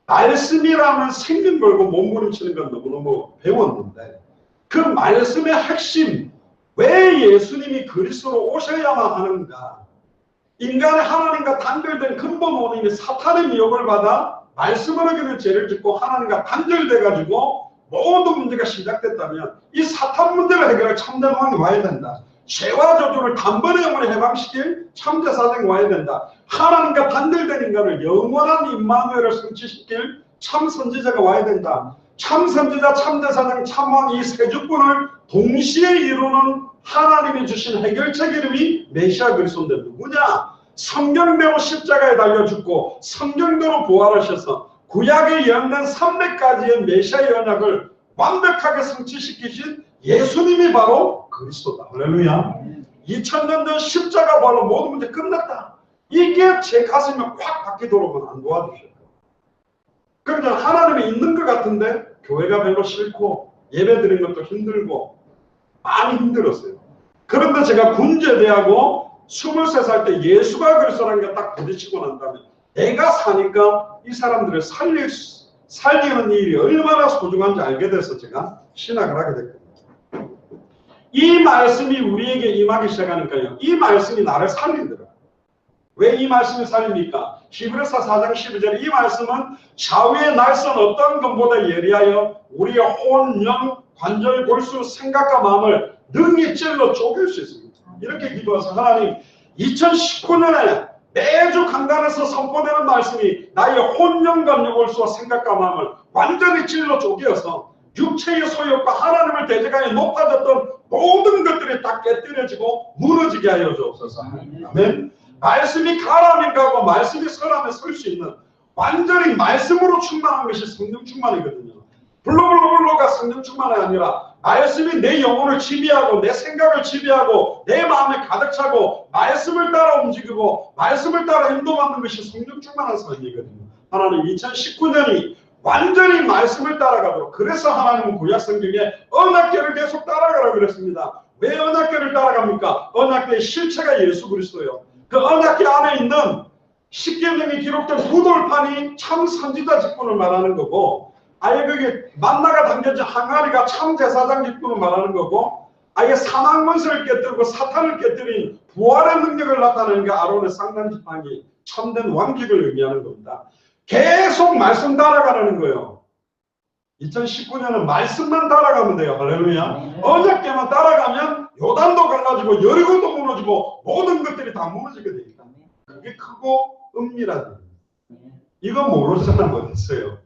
말씀이라면 생긴 걸고 몸부림치는 건 너무너무 배웠는데, 그 말씀의 핵심, 왜 예수님이 그리스도로 오셔야만 하는가? 인간의 하나님과 단절된 근본 원인이 사탄의 미혹을 받아 말씀을 어기는 죄를 짓고 하나님과 단절돼가지고 모든 문제가 시작됐다면, 이 사탄 문제를 해결할 참된 왕이 와야 된다. 죄와 저주를 단번에 영원히 해방시킬 참제사장이 와야 된다. 하나님과 단절된 인간을 영원한 임마누엘을 성취시킬 참선지자가 와야 된다. 참선지자, 참제사장, 참왕, 이 세 주권을 동시에 이루는 하나님이 주신 해결책 이름이 메시아 그리스도인데, 누구냐? 성경대로 십자가에 달려 죽고 성경대로 부활하셔서 구약에 예언된 300가지의 메시아의 언약을 완벽하게 성취시키신 예수님이 바로 그리스도다. 할렐루야. 2000년 전 십자가 발로 모든 문제 끝났다. 이게 제 가슴에 확 박히도록은 안 도와주셔요. 그러니까 하나님이 있는 것 같은데 교회가 별로 싫고 예배 드리는 것도 힘들고 많이 힘들었어요. 그런데 제가 군제대하고 23살 때 예수가 그리스도라는 게 딱 부딪히고 난 다음에 내가 사니까 이 사람들을 살리는 일이 얼마나 소중한지 알게 돼서 제가 신학을 하게 됐거든요. 이 말씀이 우리에게 임하기 시작하니까요, 이 말씀이 나를 살리더라. 왜 이 말씀이 살립니까? 히브리서 4장 12절, 이 말씀은 좌우의 날선 어떤 것보다 예리하여 우리의 혼, 영, 관절, 골수, 생각과 마음을 능히 찔러 쪼갤 수 있습니다. 이렇게 기도해서 하나님, 2019년에 매주 강단에서 선포되는 말씀이 나의 혼, 영, 관절, 골수와 생각과 마음을 완전히 찔러 쪼개어서 육체의 소욕과 하나님을 대적하여 높아졌던 모든 것들이 다 깨뜨려지고 무너지게 하여 주옵소서. 아멘. 말씀이 가라면 가고 말씀이 서라면 설 수 있는 완전히 말씀으로 충만한 것이 성령 충만이거든요. 블로블로블로가 성령 충만이 아니라 말씀이 내 영혼을 지배하고 내 생각을 지배하고 내 마음에 가득 차고 말씀을 따라 움직이고 말씀을 따라 인도받는 것이 성령 충만한 삶이거든요. 하나님 2019년이 완전히 말씀을 따라가도록, 그래서 하나님은 구약 성경에 언약궤를 계속 따라가라고 그랬습니다. 왜 언약궤를 따라갑니까? 언약궤의 실체가 예수 그리스도예요. 그 언약궤 안에 있는 십계명이 기록된 구돌판이 참 선지자 직분을 말하는 거고, 아예 그게 만나가 담겨진 항아리가 참 제사장 직분을 말하는 거고, 아예 사망문서를 깨뜨리고 사탄을 깨뜨린 부활의 능력을 나타내는 게 아론의 쌍난지팡이 참된 왕직을 의미하는 겁니다. 계속 말씀 따라가라는 거예요. 2019년은 말씀만 따라가면 돼요. 할렐루야. 언약궤만 따라가면 요단도 갈라지고 여리고도 무너지고 모든 것들이 다 무너지게 되니까. 그게 크고 은밀한 일이에요. 이거 모르는 사람 어디 있어요?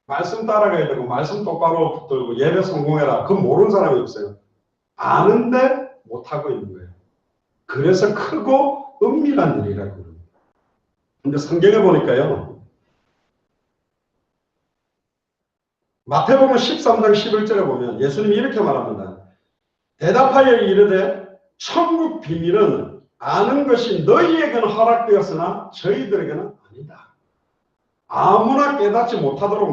말씀 따라가야 되고 말씀 똑바로 붙들고 예배 성공해라. 그거 모르는 사람이 없어요. 아는데 못하고 있는 거예요. 그래서 크고 은밀한 일이라고 그럽니다. 근데 성경에 보니까요, 마태복음 13장 11절에 보면 예수님이 이렇게 말합니다. 대답하여 이르되 천국 비밀은 아는 것이 너희에게는 허락되었으나 저희들에게는 아니다. 아무나 깨닫지 못하도록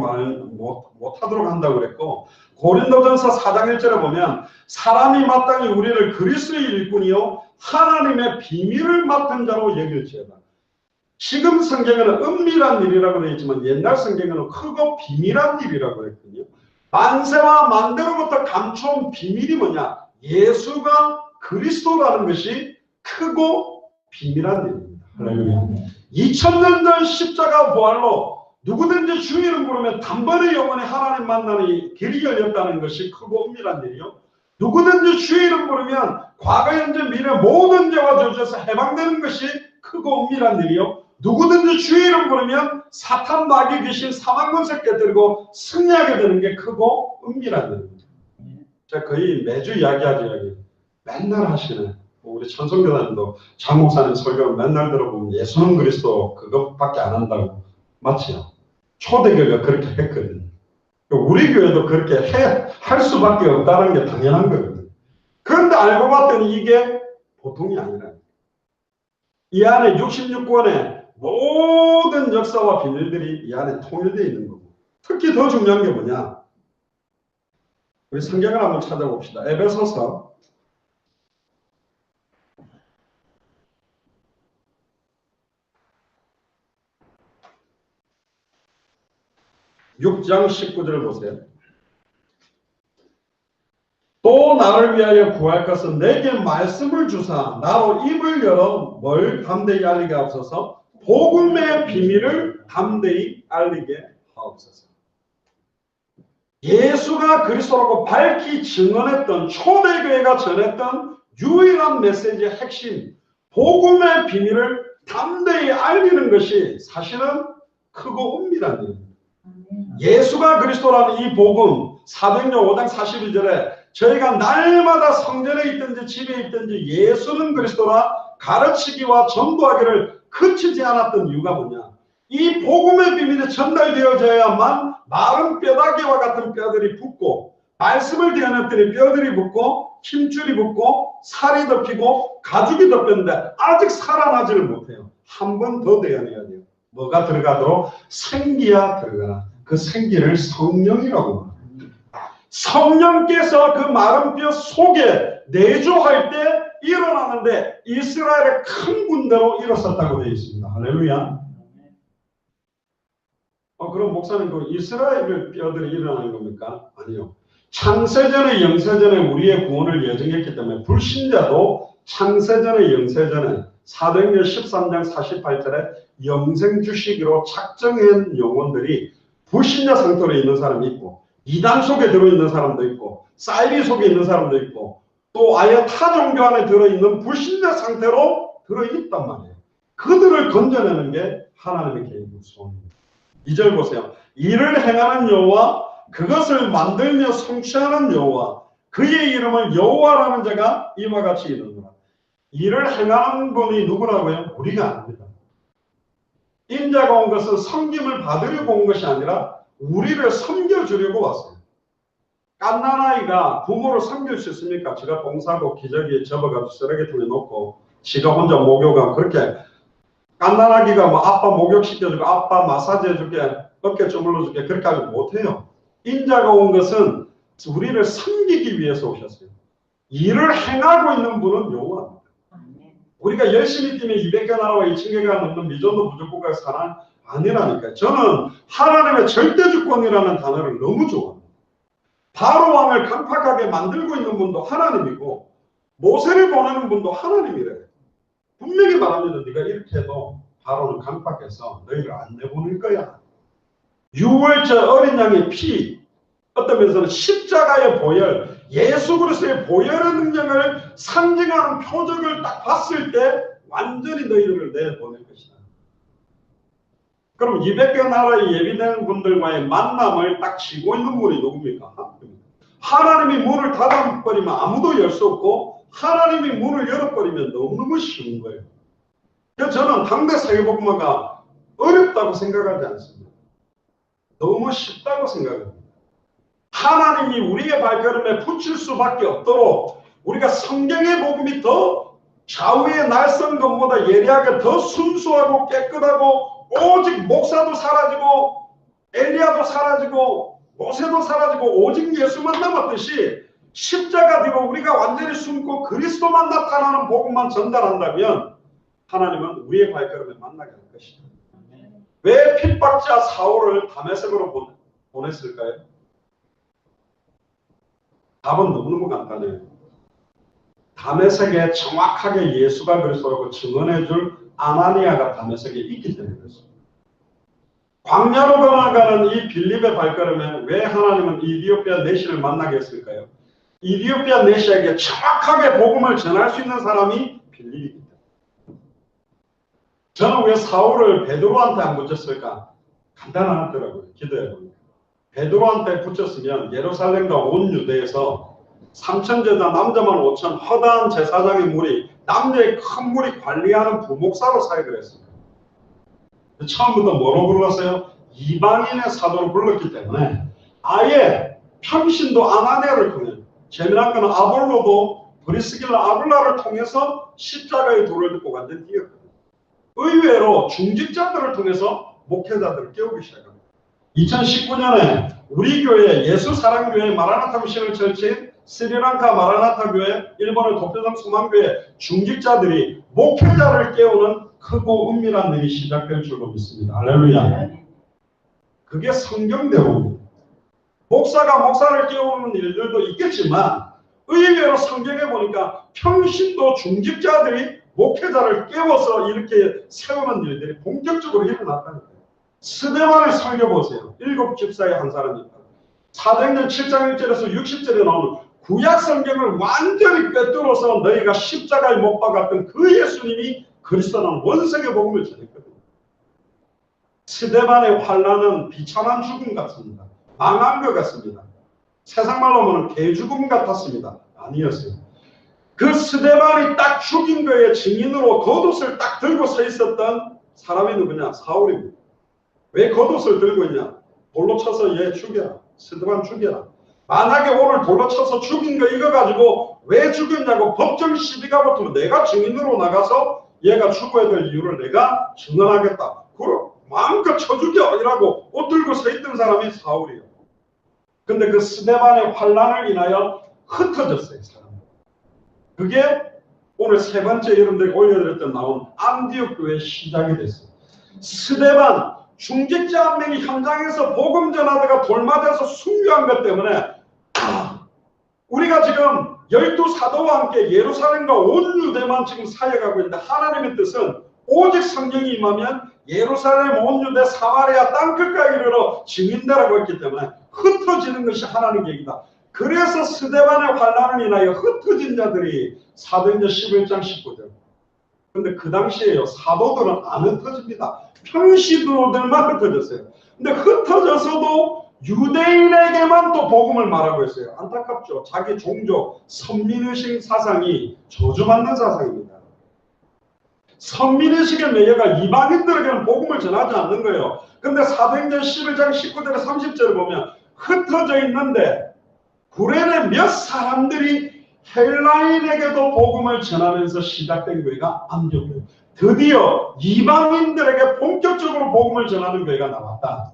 못하도록 한다고 그랬고, 고린도전서 4장 1절에 보면 사람이 마땅히 우리를 그리스도의 일꾼이요 하나님의 비밀을 맡은 자로 여길지어다. 지금 성경에는 은밀한 일이라고 되어 있지만 옛날 성경에는 크고 비밀한 일이라고 했거든요. 만세와 만대로부터 감춰온 비밀이 뭐냐? 예수가 그리스도라는 것이 크고 비밀한 일입니다. 할렐루야. 2000년 전 십자가 부활로 누구든지 주 이름 부르면 단번에 영원히 하나님 만나는 길이 열렸다는 것이 크고 은밀한 일이요. 누구든지 주 이름 부르면 과거, 현재, 미래 모든 죄와 저주에서 해방되는 것이 크고 은밀한 일이요. 누구든지 주 이름 부르면 사탄, 마귀, 귀신, 사망권세 깨뜨리고 승리하게 되는 게 크고 은밀한 일입니다. 제가 거의 매주 이야기하죠. 이야기. 맨날 하시네. 우리 천성교단도 장목사님 설교를 맨날 들어보면 예수는 그리스도 그것밖에 안 한다고. 맞지요? 초대교회가 그렇게 했거든요. 우리 교회도 그렇게 할 수밖에 없다는 게 당연한 거거든요. 그런데 알고 봤더니 이게 보통이 아니라 이 안에 66권의 모든 역사와 비밀들이 이 안에 통일되어 있는 거고, 특히 더 중요한 게 뭐냐? 우리 성경을 한번 찾아봅시다. 에베소서 6장 19절을 보세요. 또 나를 위하여 구할 것은 내게 말씀을 주사 나로 입을 열어 뭘 담대히 알리게 하옵소서. 복음의 비밀을 담대히 알리게 하옵소서. 예수가 그리스도라고 밝히 증언했던, 초대교회가 전했던 유일한 메시지의 핵심, 복음의 비밀을 담대히 알리는 것이 사실은 크고 은밀한 일입니다. 예수가 그리스도라는 이 복음, 사도행전 5장 42절에 저희가 날마다 성전에 있든지 집에 있든지 예수는 그리스도라 가르치기와 전도하기를 그치지 않았던 이유가 뭐냐? 이 복음의 비밀이 전달되어져야만 마른 뼈다귀와 같은 뼈들이 붙고, 말씀을 대하였더니 뼈들이 붙고 힘줄이 붙고 살이 덮이고 가죽이 덮였는데 아직 살아나지를 못해요. 한 번 더 대안해야 돼요. 뭐가 들어가도록? 생기가 들어가나. 그 생기를 성령이라고 합니다. 성령께서 그 마른 뼈 속에 내주할 때 일어나는데 이스라엘의 큰 군대로 일어섰다고 되어 있습니다. 할렐루야. 그럼 목사님, 그 이스라엘 뼈들이 일어나는 겁니까? 아니요. 창세전에 영세전에 우리의 구원을 예정했기 때문에 불신자도 창세전에 영세전에 사도행전 13장 48절에 영생주시기로 작정한 영혼들이 불신자 상태로 있는 사람이 있고, 이단 속에 들어있는 사람도 있고, 사이비 속에 있는 사람도 있고, 또 아예 타 종교 안에 들어있는 불신자 상태로 들어있단 말이에요. 그들을 건져내는 게 하나님의 개인적 소원입니다. 2절 보세요. 이를 행하는 여호와, 그것을 만들며 성취하는 여호와, 그의 이름을 여호와라는 자가 이와 같이 이르노라. 이를 행하는 분이 누구라고요? 우리가 아닙니다. 인자가 온 것은 섬김을 받으려고 온 것이 아니라 우리를 섬겨주려고 왔어요. 갓난아이가 부모를 섬길 수 있습니까? 지가 똥 싸고 기저귀에 접어가지고 쓰레기통에 놓고 지가 혼자 목욕하고, 그렇게 갓난아기가 뭐 아빠 목욕시켜주고 아빠 마사지 해줄게, 어깨 주물러줄게, 그렇게 하지 못해요. 인자가 온 것은 우리를 섬기기 위해서 오셨어요. 일을 행하고 있는 분은 여호와입니다. 우리가 열심히 뛰면 200개 나라와 2,000개가 넘는 미전도 부족국가에서 사는 아니라니까요. 저는 하나님의 절대주권이라는 단어를 너무 좋아합니다. 바로 왕을 강팍하게 만들고 있는 분도 하나님이고 모세를 보내는 분도 하나님이래요. 분명히 말합니다. 네가 이렇게 해도 바로는 강팍해서 너희를 안 내보낼 거야. 6월절 어린 양의 피, 어떤 면에서는 십자가의 보혈, 예수 그리스도의 보혈의 능력을 상징하는 표적을 딱 봤을 때 완전히 너희들을 내보낼 것이다. 그럼 200개 나라에 예비된 분들과의 만남을 딱 쥐고 있는 분이 누굽니까? 하나님이 문을 닫아버리면 아무도 열 수 없고, 하나님이 문을 열어버리면 너무너무 쉬운 거예요. 그래서 저는 당대 사회복음화가 어렵다고 생각하지 않습니다. 너무 쉽다고 생각합니다. 하나님이 우리의 발걸음에 붙일 수밖에 없도록 우리가 성경의 복음이 더 좌우의 날선 것보다 예리하게 더 순수하고 깨끗하고 오직 목사도 사라지고 엘리야도 사라지고 모세도 사라지고 오직 예수만 남았듯이 십자가 뒤로 우리가 완전히 숨고 그리스도만 나타나는 복음만 전달한다면 하나님은 우리의 발걸음에 만나게 할 것이다. 왜 핍박자 사울을 다메섹으로 보냈을까요? 답은 너무너무 간단해요. 다메섹에 정확하게 예수가 그리스도라고 증언해줄 아나니아가 다메섹에 있기 때문에 그렇습니다. 광야로 걸어가는 이 빌립의 발걸음에 왜 하나님은 이디오피아 내시를 만나게 했을까요? 이디오피아 내시에게 정확하게 복음을 전할 수 있는 사람이 빌립입니다. 저는 왜 사울을 베드로한테 안 붙였을까? 간단하더라고요. 기도해보니까. 베드로한테 붙였으면 예루살렘과 온 유대에서 3,000제자 남자만 5,000 허다한 제사장의 무리, 남녀의 큰 무리 관리하는 부목사로 사역을 했습니다. 처음부터 뭐로 불렀어요? 이방인의 사도로 불렀기 때문에 아예 평신도 아나니아를 통해 재미난 건 아볼로도 브리스길라 아블라를 통해서 십자가의 도를 듣고 완전히 뛰었거든요. 의외로 중직자들을 통해서 목회자들을 깨우기 시작합니다. 2019년에 우리 교회 예수사랑교회 마라나타 미션을 철친 스리랑카 마라나타 교회, 일본의 도쿄성 소망교회 중직자들이 목회자를 깨우는 크고 은밀한 일이 시작될 줄로 믿습니다. 할렐루야. 그게 성경대로입니다. 목사가 목사를 깨우는 일들도 있겠지만 의외로 성경에 보니까 평신도 중직자들이 목회자를 깨워서 이렇게 세우는 일들이 본격적으로 일어났다는 거예요. 스데반을 살펴보세요. 7 집사의 한 사람입니다. 사도행전 7장 1절에서 60절에 나오는 구약 성경을 완전히 꿰뚫어서 너희가 십자가에 못 박았던 그 예수님이 그리스도라는 원색의 복음을 전했거든요. 스데반의 환난은 비참한 죽음 같습니다. 망한 것 같습니다. 세상 말로 하면 개죽음 같았습니다. 아니었어요. 그 스데반이 딱 죽인 거에 증인으로 겉옷을 딱 들고 서 있었던 사람이 누구냐? 사울입니다. 왜 겉옷을 들고 있냐? 돌로 쳐서 얘 죽여라. 스데반 죽여라. 만약에 오늘 돌로 쳐서 죽인 거 이거 가지고 왜 죽였냐고 법정 시비가 붙으면 내가 증인으로 나가서 얘가 죽어야 될 이유를 내가 증언하겠다. 그럼 마음껏 쳐 죽여 이라고 옷 들고 서 있던 사람이 사울이에요. 근데 그 스데반의 환난을 인하여 흩어졌어요. 사람. 그게 오늘 세 번째 여러분들이 올려드렸던 나온 안디옥 교회의 시작이 됐어요. 스데반 중직자 한 명이 현장에서 복음 전하다가 돌맞아서 순교한 것 때문에 우리가 지금 12사도와 함께 예루살렘과 온 유대만 지금 사역하고 있는데 하나님의 뜻은 오직 성령이 임하면 예루살렘, 온 유대, 사마리아 땅끝까지 이르러 증인되라고 했기 때문에 흩어지는 것이 하나님의 계획이다. 그래서 스데반의 환난을 인하여 흩어진 자들이 사도행전 11장 19절. 근데 그 당시에요. 사도들은 안 흩어집니다. 평시도들만 흩어졌어요. 근데 흩어져서도 유대인에게만 또 복음을 말하고 있어요. 안타깝죠. 자기 종족, 선민의식 사상이 저주받는 사상입니다. 선민의식의 매여가 이방인들에게는 복음을 전하지 않는 거예요. 근데 사도행전 11장 19절에 30절을 보면 흩어져 있는데 구레네 몇 사람들이 헬라인에게도 복음을 전하면서 시작된 교회가 안디옥 교회. 드디어 이방인들에게 본격적으로 복음을 전하는 교회가 나왔다.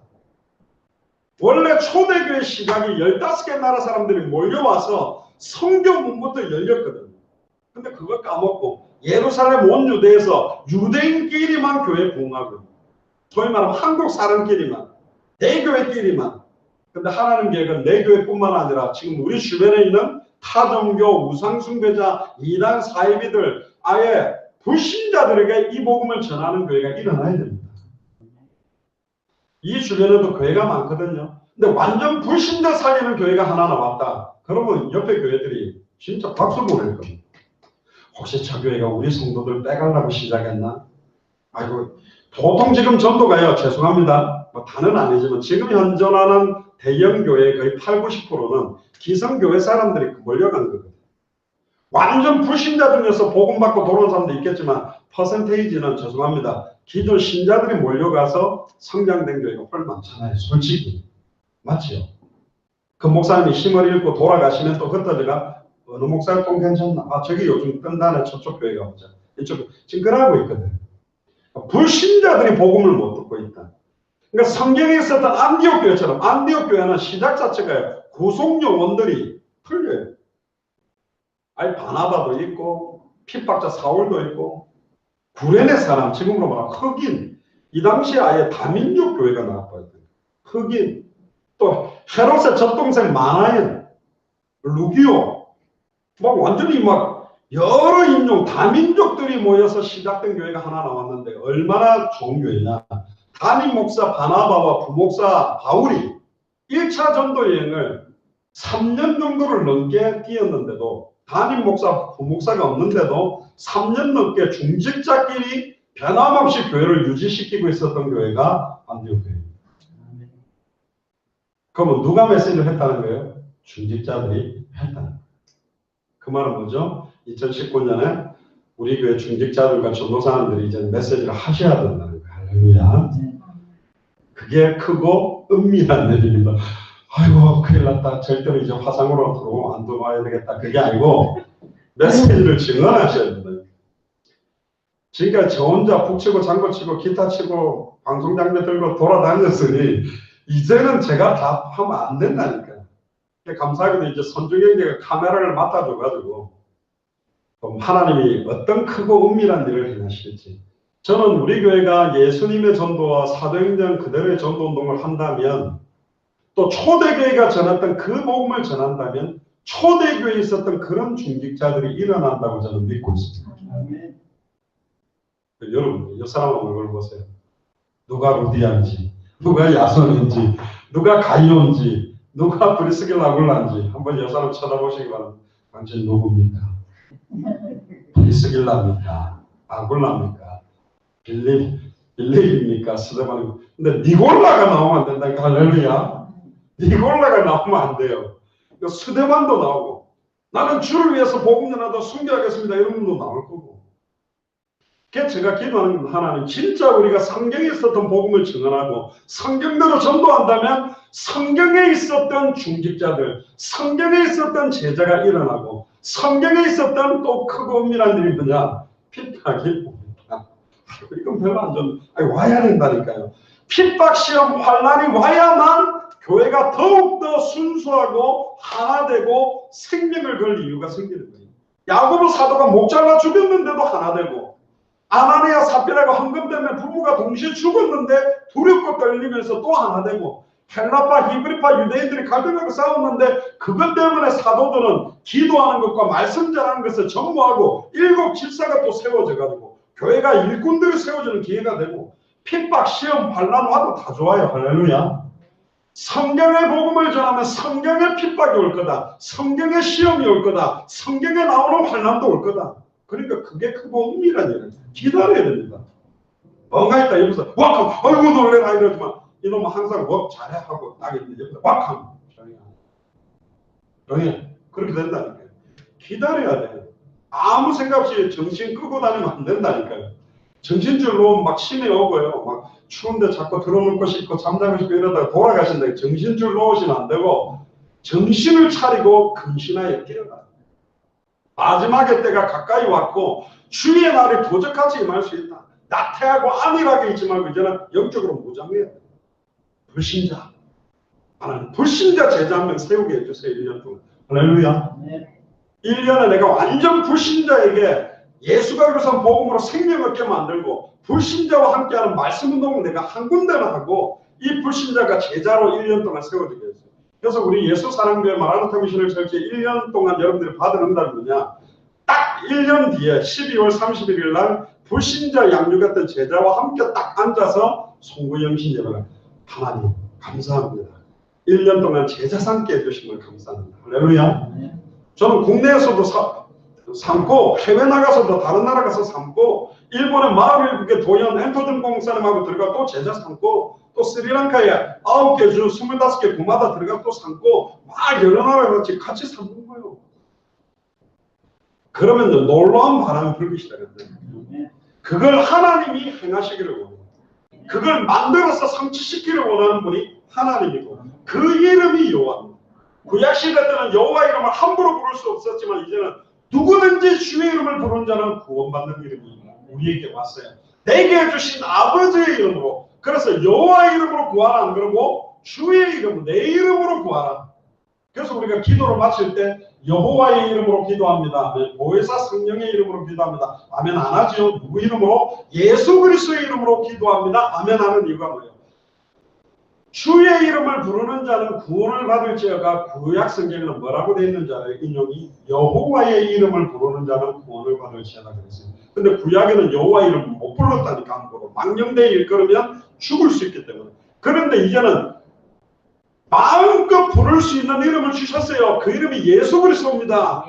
원래 초대교회 시작이 15개 나라 사람들이 몰려와서 성경문부터 열렸거든요. 근데 그걸 까먹고 예루살렘 온 유대에서 유대인끼리만 교회 부흥하고 소위 말하면 한국 사람끼리만 내 교회끼리만. 근데 하나님 계획은 내 교회뿐만 아니라 지금 우리 주변에 있는 타종교, 우상숭배자, 이단 사이비들 아예 불신자들에게 이 복음을 전하는 교회가 일어나야 됩니다. 이 주변에도 교회가 많거든요. 근데 완전 불신자 살리는 교회가 하나 나왔다. 그러면 옆에 교회들이 진짜 박수 보낼 겁니다. 혹시 저 교회가 우리 성도들 빼가려고 시작했나? 아이고, 보통 지금 전도가요. 죄송합니다. 뭐 다는 아니지만 지금 현존하는 대형 교회의 거의 80~90%는 기성교회 사람들이 몰려간 거거든요. 완전 불신자 중에서 복음받고 돌아온 사람도 있겠지만 퍼센테이지는 죄송합니다. 기존 신자들이 몰려가서 성장된 교회가 훨 많잖아요. 솔직히. 맞죠? 그 목사님이 힘을 잃고 돌아가시면 또 흩어져가 어느 목사활동 괜찮나? 아, 저기 요즘 뜬다네. 저쪽 교회 가보자. 이쪽 지금 그러고 있거든. 불신자들이 복음을 못 듣고 있다. 그러니까 성경에 있었던 안디옥 교회처럼 안디옥 교회는 시작 자체가 구속 요원들이 틀려요. 아니 바나바도 있고 핍박자 사울도 있고 구레네 사람 지금으로 말하면 흑인 이 당시에 아예 다민족 교회가 나왔거든요. 흑인 또 헤롯의 젖동생 마나엘 루기오 막 완전히 막 여러 인종 다민족들이 모여서 시작된 교회가 하나 나왔는데 얼마나 좋은 교회냐. 담임 목사 바나바와 부목사 바울이 1차 전도 여행을 3년 정도를 넘게 뛰었는데도 담임 목사 부목사가 없는데도 3년 넘게 중직자끼리 변함없이 교회를 유지시키고 있었던 교회가 안디옥 교회입니다. 그러면 누가 메시지를 했다는 거예요? 중직자들이 했다는 거예요. 그 말은 뭐죠? 2019년에 우리 교회 중직자들과 전도사님들이 이제 메시지를 하셔야 된다는 거예요. 할렐루야. 그게 크고 은밀한 내용입니다. 아이고 큰일 났다. 절대로 이제 화상으로 안 들어와야 되겠다. 그게 아니고 메시지를 증언하셔야 된다. 지금까지 저 혼자 북치고 장구치고 기타 치고 방송장비 들고 돌아다녔으니 이제는 제가 다 하면 안 된다니까요. 감사하게도 이제 선주경제가 카메라를 맡아줘가지고 하나님이 어떤 크고 은밀한 일을 행하실지 저는 우리 교회가 예수님의 전도와 사도행전 그대로의 전도운동을 한다면 또 초대교회가 전했던 그 복음을 전한다면 초대교회에 있었던 그런 중직자들이 일어난다고 저는 믿고 있습니다. 여러분 이 사람 얼굴 보세요. 누가 루디안지 누가 야손인지 누가 가이온지 누가 브리스길 아굴라인지 한번 이 사람 쳐다보시기 바랍니다. 완전히 누굽니까? 브리스길라입니까? 아굴라입니까? 빌립입니까? 스데반입니까? 근데 니골라가 나오면 안 된다니까. 할렐루야. 니골라가 나오면 안 돼요. 스데반도 나오고 나는 주를 위해서 복음 전하다 순교하겠습니다. 이런 분도 나올 거고. 그게 제가 기도하는 건 하나님 진짜 우리가 성경에 있었던 복음을 증언하고 성경대로 전도한다면 성경에 있었던 중직자들 성경에 있었던 제자가 일어나고 성경에 있었던 또 크고 은밀한 일이 뭐냐? 핍박이 옵니다. 이건 별로 안 좋은 와야 된다니까요. 핍박 시험 환란이 와야만 교회가 더욱더 순수하고 하나 되고 생명을 걸 이유가 생기는 거예요. 야고보 사도가 목 잘라 죽였는데도 하나 되고 아나니아 삽비라고 헌금 때문에 부부가 동시에 죽었는데 두렵고 떨리면서 또 하나 되고 헬라파 히브리파 유대인들이 갈등하고 싸웠는데 그것 때문에 사도들은 기도하는 것과 말씀 전하는 것을 전무하고 7 집사가 또 세워져 가지고 교회가 일꾼들이 세워지는 기회가 되고 핍박 시험 환난 와도 다 좋아요. 할렐루야. 성경의 복음을 전하면 성경의 핍박이 올 거다. 성경의 시험이 올 거다. 성경에 나오는 환난도 올 거다. 그러니까 그게 크고 은밀한 일이에요. 기다려야 됩니다. 뭔가 있다 여기서 왁 아이고 놀래라 이러지만 이놈은 항상 뭐 잘해 하고 딱 있는데 여기서 왁 하면 조용히 그렇게 된다니까요. 기다려야 돼요. 아무 생각 없이 정신 끄고 다니면 안 된다니까요. 정신줄로 막 심해 오고요. 막 추운데 자꾸 들어놓고 싶고 잠자고 싶고 이러다가 돌아가신다. 정신줄 놓으시면 안 되고 정신을 차리고 근신하여 깨어나. 마지막의 때가 가까이 왔고 주의 날이 도적같이 임할 수 있다. 나태하고 안일하게 있지 말고 이제는 영적으로 무장해야 돼. 불신자. 하나님 불신자 제자 한 명 세우게 해주세요. 1년 동안. 할렐루야. 1년에 내가 완전 불신자에게 예수가 그래서 복음으로 생명 얻게 만들고 불신자와 함께하는 말씀 운동을 내가 한 군데나 하고 이 불신자가 제자로 1년 동안 세워지게 했어요. 그래서 우리 예수 사랑교회 마라나타 미션을 설치 1년 동안 여러분들이 받은 응답이 뭐냐? 딱 1년 뒤에 12월 31일 날 불신자 양육했던 제자와 함께 딱 앉아서 송구영신 예배를 하나님 감사합니다. 1년 동안 제자 삼게 해주신 걸 감사합니다. 할렐루야. 저는 국내에서도 삼고 해외 나가서도 다른 나라 가서 삼고 일본의 마을일국의 도연 엔터든 공사님하고 들어가 또 제자 삼고 또 스리랑카에 9개 주 25개 구마다 들어가 또 삼고 막 여러 나라 같이 삼는 거예요. 그러면 놀라운 바람이 불기 시작했어요. 그걸 하나님이 행하시기를 원해요. 그걸 만들어서 성취시키기를 원하는 분이 하나님이고 그 이름이 여호와입니다. 구약시대 때는 여호와 이름을 함부로 부를 수 없었지만 이제는 누구든지 주의 이름을 부르는 자는 구원받는 이름이 우리에게 왔어요. 내게 주신 아버지의 이름으로. 그래서 여호와 이름으로 구하라 안 그러고 주의 이름, 내 이름으로 구하라. 그래서 우리가 기도를 마칠 때 여호와의 이름으로 기도합니다. 보혜사 성령의 이름으로 기도합니다. 아멘 안 하죠. 누구 이름으로? 예수 그리스도의 이름으로 기도합니다. 아멘 하는 이유가 뭐예요? 주의 이름을 부르는 자는 구원을 받을지어가 구약 성경에는 뭐라고 되어 있는지 알아요? 인용이 여호와의 이름을 부르는 자는 구원을 받을지어다 그랬어요. 근데 구약에는 여호와 이름을 못 불렀다니까 함부로. 망령되이 일컬으면 죽을 수 있기 때문에. 그런데 이제는 마음껏 부를 수 있는 이름을 주셨어요. 그 이름이 예수 그리스도입니다.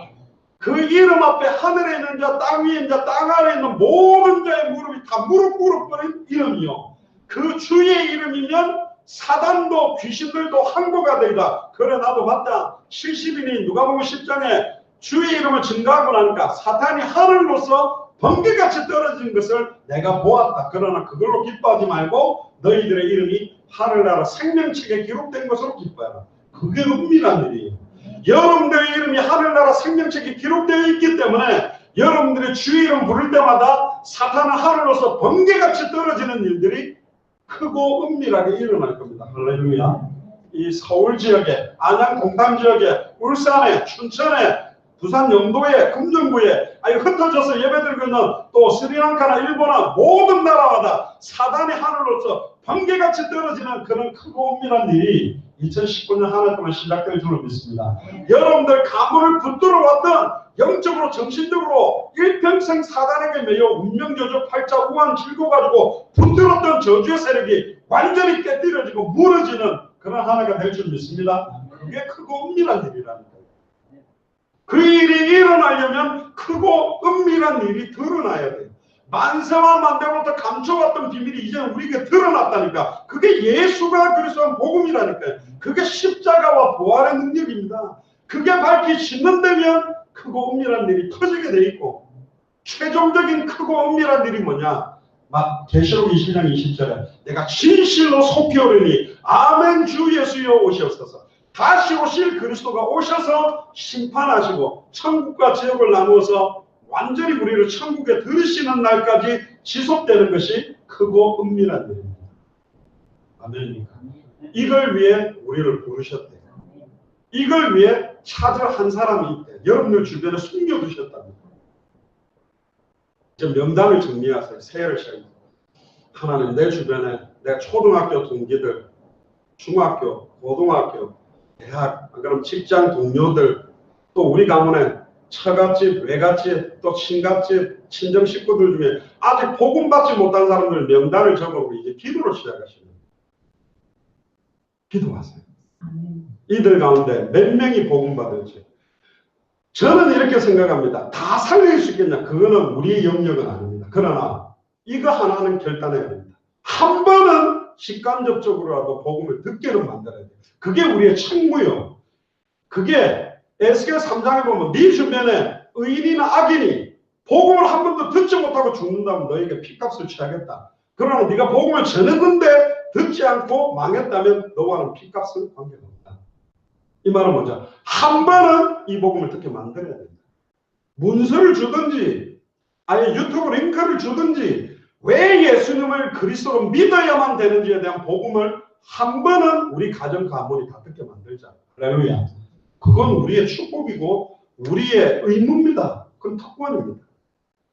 그 이름 앞에 하늘에 있는 자, 땅 위에 있는 자, 땅 아래에 있는 모든 자의 무릎이 다 무릎 꿇어버린 이름이요. 그 주의 이름이면 사단도 귀신들도 항거가 되리라. 그래 나도 봤다. 70인이 누가복음 10장에 주의 이름을 증거하고 나니까 사탄이 하늘로서 번개같이 떨어진 것을 내가 보았다. 그러나 그걸로 기뻐하지 말고 너희들의 이름이 하늘나라 생명책에 기록된 것으로 기뻐해라. 그게 은밀한 일이에요. 여러분들의 이름이 하늘나라 생명책에 기록되어 있기 때문에 여러분들의 주의 이름 부를 때마다 사탄은 하늘로서 번개같이 떨어지는 일들이 크고 은밀하게 일어날 겁니다. 할렐루야. 이 서울 지역에, 안양 동탄 지역에, 울산에, 춘천에, 부산 영도에, 금정구에 흩어져서 예배드리고 있는 또 스리랑카나 일본나 모든 나라마다 사단의 하늘로서 번개같이 떨어지는 그런 크고 은밀한 일이 2019년 한 해 동안 시작될 줄로 믿습니다. 여러분들 가문을 붙들어 왔던 영적으로 정신적으로 일평생 사단에게 매여 운명저주 팔자 우한 짊어가지고 붙들었던 저주의 세력이 완전히 깨뜨려지고 무너지는 그런 한 해가 될 줄 믿습니다. 그게 크고 은밀한 일이라는 거예요. 그 일이 일어나려면 크고 은밀한 일이 드러나야 돼요. 만세와 만대로부터 감춰왔던 비밀이 이제 우리에게 드러났다니까. 그게 예수가 그리스도의 복음이라니까요. 그게 십자가와 부활의 능력입니다. 그게 밝혀지는 데면 크고 은밀한 일이 터지게 돼 있고, 최종적인 크고 은밀한 일이 뭐냐? 막 계시록 20장 20절에 내가 진실로 속히 오르니 아멘 주 예수여 오시옵소서. 다시 오실 그리스도가 오셔서 심판하시고 천국과 지옥을 나누어서 완전히 우리를 천국에 들으시는 날까지 지속되는 것이 크고 은밀한 일입니다. 아멘입니까? 이걸 위해 우리를 부르셨대요. 이걸 위해 찾을 한 사람이 있대. 여러분들 주변에 숨겨두셨답니다. 이제 명단을 정리하세요. 새해를 시작합니다. 하나님 내 주변에 내가 초등학교 동기들, 중학교, 고등학교, 대학, 그럼 직장 동료들, 또 우리 가문에 처갓집, 외갓집, 또 친갓집, 친정 식구들 중에 아직 복음 받지 못한 사람들 명단을 적어보고 이제 기도를 시작하십니다. 기도하세요. 이들 가운데 몇 명이 복음 받을지. 저는 이렇게 생각합니다. 다 살릴 수 있겠냐? 그거는 우리의 영역은 아닙니다. 그러나 이거 하나는 결단해야 됩니다. 한 번은 직간접적으로라도 복음을 듣게는 만들어야 돼요. 그게 우리의 책무요. 그게 에스겔 3장에 보면 네 주변에 의인이나 악인이 복음을 한 번도 듣지 못하고 죽는다면 너에게 핏값을 취하겠다. 그러나 네가 복음을 전했는데 듣지 않고 망했다면 너와는 핏값은 관계가 없다. 이 말은 뭐죠? 한 번은 이 복음을 듣게 만들어야 된다. 문서를 주든지 아예 유튜브 링크를 주든지 왜 예수님을 그리스도로 믿어야만 되는지에 대한 복음을 한 번은 우리 가정 가문이 다 듣게 만들자. 할렐루야. 그건 우리의 축복이고 우리의 의무입니다. 그건 특권입니다.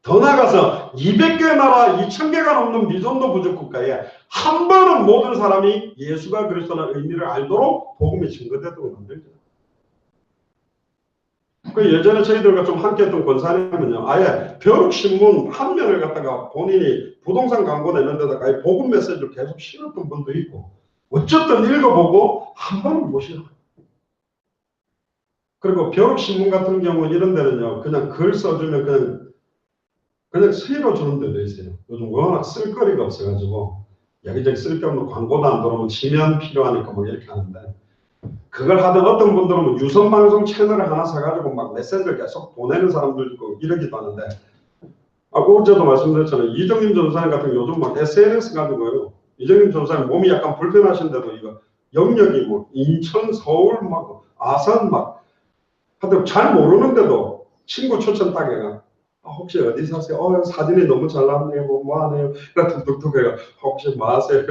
더 나아가서 200개 나라 2000개가 넘는 미전도 부족 국가에 한 번은 모든 사람이 예수가 그리스도의 의미를 알도록 복음이 증거되도록 만들죠. 그 예전에 저희들과 좀 함께했던 권사님은요, 아예 벼룩신문 한 면을 갖다가 본인이 부동산 광고 내는 데다가 복음 메시지를 계속 실었던 분도 있고, 어쨌든 읽어보고 한 번은 보시라. 그리고 벼룩신문 같은 경우는 이런 데는요, 그냥 글 써주면 그냥 수위로 주는 데도 있어요. 요즘 워낙 쓸거리가 없어가지고 여기저기 쓸데없는 광고도 안 들어오면 지면 필요하니까 뭐 이렇게 하는데, 그걸 하던 어떤 분들은 뭐 유선방송 채널을 하나 사가지고 막 메시지를 계속 보내는 사람들 있고 이러기도 하는데, 어제도 말씀드렸잖아요. 이정림 전사님 같은 경우 요즘 막 SNS 가지고요. 이정림 전사님 몸이 약간 불편하신데도 이거 영역이 뭐 인천, 서울, 막 아산 막 하여튼 잘 모르는데도 친구 추천 딱 해가 혹시 어디 사세요? 사진이 너무 잘 나왔네요. 뭐 하네요? 그래서 툭툭툭 해가 혹시 뭐 하세요?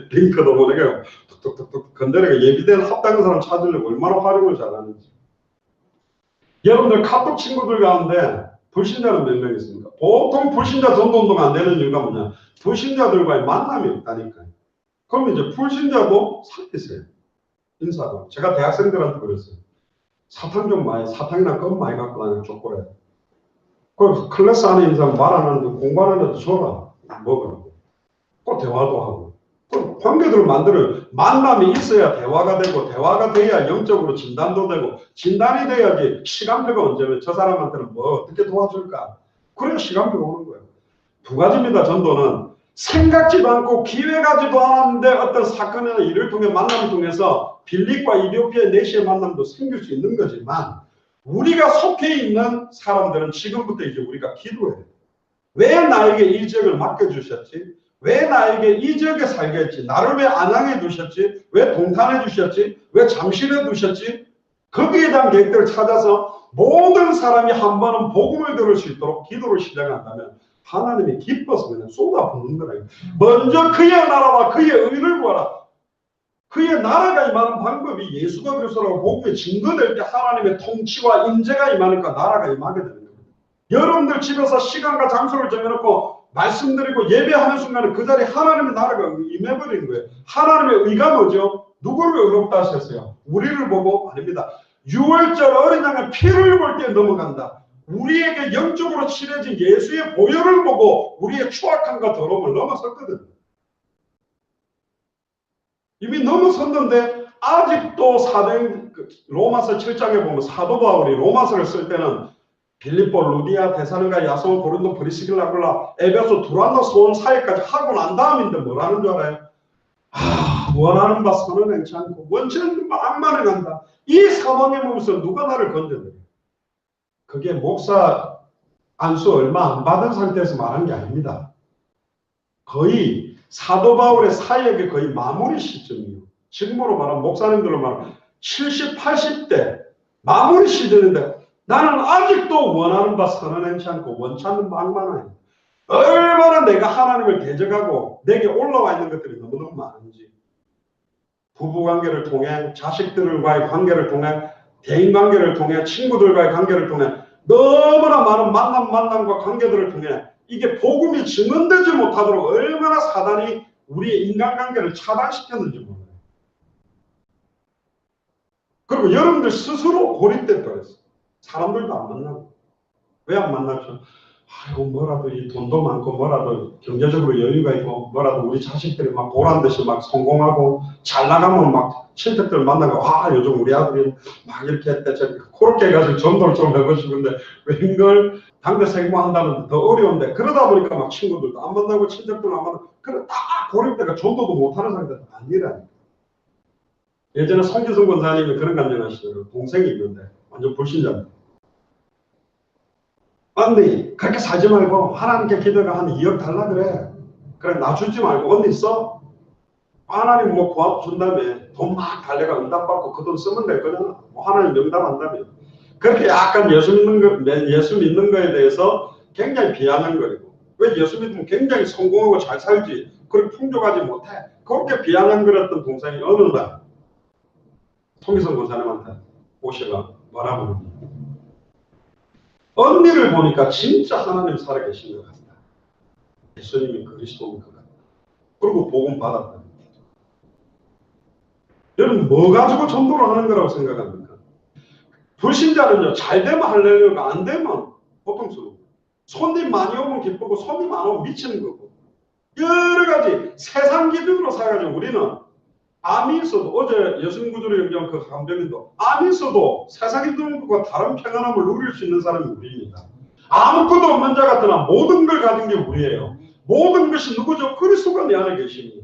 링크도 보내고 툭툭툭툭 건드려가 예비된 합당한 사람 찾으려고 얼마나 활용을 잘하는지. 여러분들 카톡 친구들 가운데 불신자는 몇 명 있습니까? 보통 불신자 전도운동가 안 되는 이유가 뭐냐? 불신자들과의 만남이 없다니까요. 그럼 이제 불신자도 사귀세요. 인사도. 제가 대학생들한테 그랬어요. 사탕 좀 많이, 사탕이나 껌 많이 갖고 다니는 초콜릿. 그 클래스 안에 있는 사람 말 안 하는데 공부 안 하는데 줘라. 먹으라고. 또 대화도 하고. 그 관계들을 만들어요. 만남이 있어야 대화가 되고, 대화가 돼야 영적으로 진단도 되고, 진단이 돼야지 시간표가 언제면 저 사람한테는 뭐 어떻게 도와줄까. 그래야 시간표가 오는 거예요. 두 가지입니다. 전도는 생각지도 않고 기획하지도 않았는데 어떤 사건이나 일을 통해 만남을 통해서 빌립과 이디오피아의 내시의 만남도 생길 수 있는 거지만 우리가 속해 있는 사람들은 지금부터 이제 우리가 기도해요. 왜 나에게 이 지역을 맡겨주셨지? 왜 나에게 이 지역에 살게 했지? 나를 왜 안양에 두셨지? 왜 동탄에 두셨지? 왜 잠실에 두셨지? 거기에 대한 계획들을 찾아서 모든 사람이 한 번은 복음을 들을 수 있도록 기도를 시작한다면 하나님이 기뻐서 그냥 쏟아붓는 거라요. 먼저 그의 나라와 그의 의를 구하라. 그의 나라가 임하는 방법이 예수가 그리스도라고 복음에 증거될 때 하나님의 통치와 임재가 임하니까 나라가 임하게 되는 겁니다. 여러분들 집에서 시간과 장소를 정해놓고 말씀드리고 예배하는 순간에 그 자리에 하나님의 나라가 임해버리는 거예요. 하나님의 의가 뭐죠? 누구를 의롭다 하셨어요? 우리를 보고? 아닙니다. 6월절 어린 양의 피를 볼 때 넘어간다. 우리에게 영적으로 칠해진 예수의 보혈을 보고 우리의 추악함과 더러움을 넘어섰거든요. 이미 넘어섰는데 아직도 로마서 7장에 보면 사도 바울이 로마서를 쓸 때는 빌립보, 루디아, 데살로니가, 야손, 고린도, 브리스길라, 아굴라, 에베소, 두란노, 소온 사이까지 하고 난 다음인데 뭐라는 줄 알아요? 원하는 바 선은 행치 않고 원치는 바 악만을 간다. 이 상황에 보면서 누가 나를 건져내요? 그게 목사 안수 얼마 안 받은 상태에서 말한 게 아닙니다. 거의 사도 바울의 사역의 거의 마무리 시점이에요. 지금으로 말하면 목사님들로 말하면 70, 80대 마무리 시점인데 나는 아직도 원하는 바 선언하지 않고 원치 않는 바 악만하니 얼마나 내가 하나님을 대적하고 내게 올라와 있는 것들이 너무너무 많은지 부부관계를 통해 자식들과의 관계를 통해 대인관계를 통해 친구들과의 관계를 통해 너무나 많은 만남과 관계들을 통해 이게 복음이 증언되지 못하도록 얼마나 사단이 우리의 인간관계를 차단시켰는지 몰라요. 그리고 여러분들 스스로 고립됐다고 했어요. 사람들도 안 만나고. 왜 안 만났죠? 아이고 뭐라도 이 돈도 많고 뭐라도 경제적으로 여유가 있고 뭐라도 우리 자식들이 막 보란듯이 막 성공하고 잘 나가면 막 친척들 만나고 요즘 우리 아들이 막 이렇게 했대 저렇게 그렇게 해가지고 전도를 좀 해보고 싶은데 웬걸 당대 생모한다면 더 어려운데 그러다 보니까 막 친구들도 안 만나고 친척들도 안 만나고 그래 딱 고립돼가 전도도 못하는 상태가 아니라니까. 예전에 송기성 권사님이 그런 간증하시더라고요. 동생이 있는데 완전 불신자입니다. 언니 그렇게 살지 말고 하나님께 기도가 한 2억 달라 그래 나 주지 말고 언니 써. 하나님 뭐 구하고 준 다음에 돈 막 달래가 응답받고 그 돈 쓰면 될 거잖아. 뭐 하나님 명답한다면 그렇게 약간 예수 믿는 거에 대해서 굉장히 비아냥거리고 왜 예수 믿으면 굉장히 성공하고 잘 살지 그렇게 풍족하지 못해 그렇게 비아냥거렸던 동생이 어느 날 송기성 권사님한테 오시가 뭐라고 합니다. 언니를 보니까 진짜 하나님 살아계신 것 같다. 예수님이 그리스도인 것 같다. 그리고 복음 받았다. 여러분 뭐 가지고 전도를 하는 거라고 생각합니까? 불신자는요 잘 되면 할렐루야가 안 되면 고통스러워. 손님 많이 오면 기쁘고 손님 안 오면 미치는 거고 여러 가지 세상 기준으로 살아가지고 우리는 암이 있어도 어제 예수님 구조를 연기한 그 감정인도 암이 있어도 세상이 드는 것과 다른 평안함을 누릴 수 있는 사람이 우리입니다. 아무것도 없는 자 같으나 모든 걸 가진 게 우리예요. 모든 것이 누구죠? 그리스도가 내 안에 계시니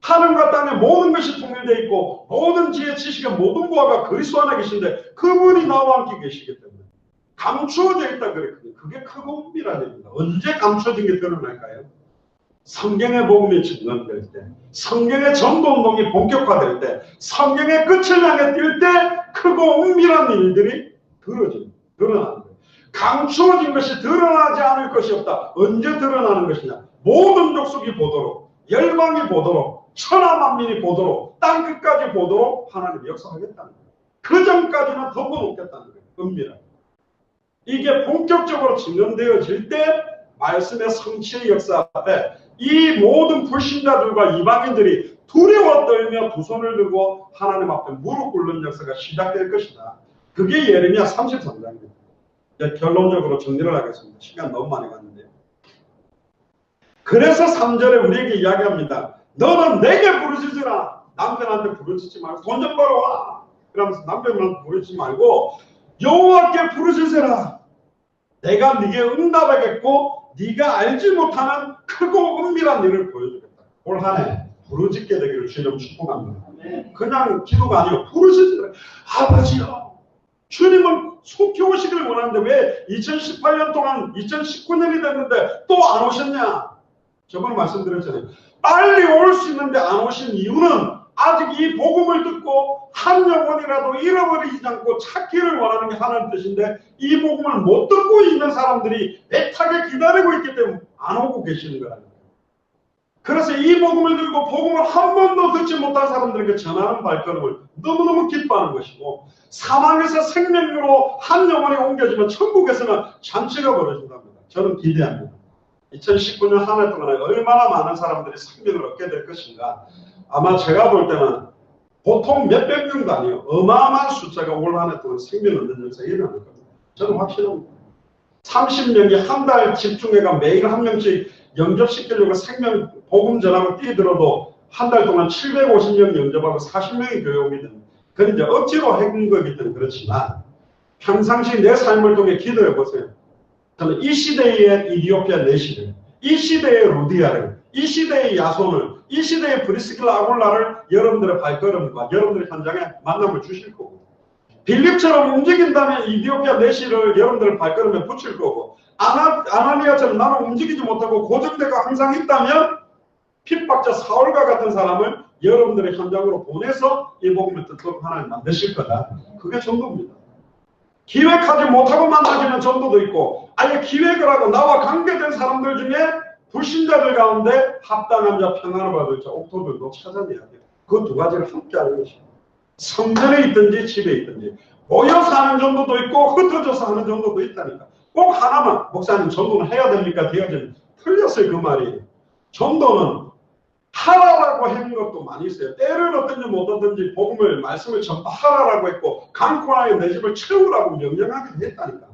하늘과 땅에 모든 것이 통일되어 있고 모든 지혜 지식의 모든 보화가 그리스도 안에 계신데 그분이 나와 함께 계시기 때문에 감추어져 있다 그랬거든요. 그게 크고 은밀한 얘기입니다. 언제 감추어진 게 드러날까요? 성경의 복음이 증언될 때, 성경의 전도운동이 본격화될 때, 성경의 끝을 향해 뛸 때 크고 은밀한 일들이 드러나는 거예요. 감추어진 것이 드러나지 않을 것이 없다. 언제 드러나는 것이냐? 모든 족속이 보도록, 열방이 보도록, 천하만민이 보도록, 땅끝까지 보도록 하나님이 역사하겠다는 거예요. 그 전까지는 덮어놓겠다는 거예요. 은밀하게. 이게 본격적으로 증언되어질 때 말씀의 성취의 역사 앞에 이 모든 불신자들과 이방인들이 두려워 떨며 두 손을 들고 하나님 앞에 무릎 꿇는 역사가 시작될 것이다. 그게 예레미야 33장입니다. 결론적으로 정리를 하겠습니다. 시간 너무 많이 갔는데요. 그래서 3절에 우리에게 이야기합니다. 너는 내게 부르짖으라. 남편한테 부르짖지 말고 돈 좀 벌어와. 그러면서 남편한테 부르짖지 말고 여호와께 부르짖으라. 내가 네게 응답하겠고 네가 알지 못하는 크고 은밀한 일을 보여주겠다. 올 한 해 부르짖게 되기를 주님 축복합니다. 그냥 기도가 아니고 부르짖으라. 아버지요. 주님은 속히 오시길 원하는데 왜 2018년 동안 2019년이 됐는데 또 안 오셨냐? 저번에 말씀드렸잖아요. 빨리 올 수 있는데 안 오신 이유는 아직 이 복음을 듣고 한 영혼이라도 잃어버리지 않고 찾기를 원하는 게 하나님 뜻인데 이 복음을 못 듣고 있는 사람들이 애타게 기다리고 있기 때문에 안 오고 계시는 거라는 거예요. 그래서 이 복음을 들고 복음을 한 번도 듣지 못한 사람들에게 전하는 발걸음을 너무너무 기뻐하는 것이고 사망에서 생명으로 한 영혼이 옮겨지면 천국에서는 잔치가 벌어진답니다. 저는 기대합니다. 2019년 한 해 동안에 얼마나 많은 사람들이 생명을 얻게 될 것인가. 아마 제가 볼 때는 보통 몇백 명도 아니에요. 어마어마한 숫자가 올 한 해 동안 생명 얻는 역사가 일어날 겁니다. 저는 확실합니다. 30명이 한 달 집중해가 매일 한 명씩 영접시키려고 생명 복음 전하고 뛰들어도 한 달 동안 750명 영접하고 40명이 교회 오게 됩니다. 그건 이제 억지로 해본 거기 때문에 그렇지만 평상시 내 삶을 통해 기도해 보세요. 저는 이 시대의 이디오피아 내시를, 이 시대의 루디아를, 이 시대의 야손을, 이 시대의 브리스길라 아골라를 여러분들의 발걸음과 여러분들의 현장에 만남을 주실 거고 빌립처럼 움직인다면 이디오피아 내시를 여러분들의 발걸음에 붙일 거고 아나니아처럼 나는 움직이지 못하고 고정대가 항상 있다면 핍박자 사울과 같은 사람을 여러분들의 현장으로 보내서 이 복음을 듣도록 하나님 만드실 거다. 그게 전도입니다. 기획하지 못하고 만나지는 전도도 있고 아예 기획을 하고 나와 관계된 사람들 중에 불신자들 가운데 합당한 자, 평안을 받을 자, 옥토들도 찾아내야 돼요. 그 두 가지를 함께 하는 것입니다. 성전에 있든지 집에 있든지 모여서 하는 전도도 있고 흩어져서 하는 전도도 있다니까. 꼭 하나만 목사님 전도는 해야 됩니까? 되어야지. 틀렸어요. 그 말이. 전도는 하라라고 하는 것도 많이 있어요. 때를 얻든지 못 얻든지 복음을 말씀을 전파하라라고 했고 강권하게 내 집을 채우라고 명령하기도 했다니까.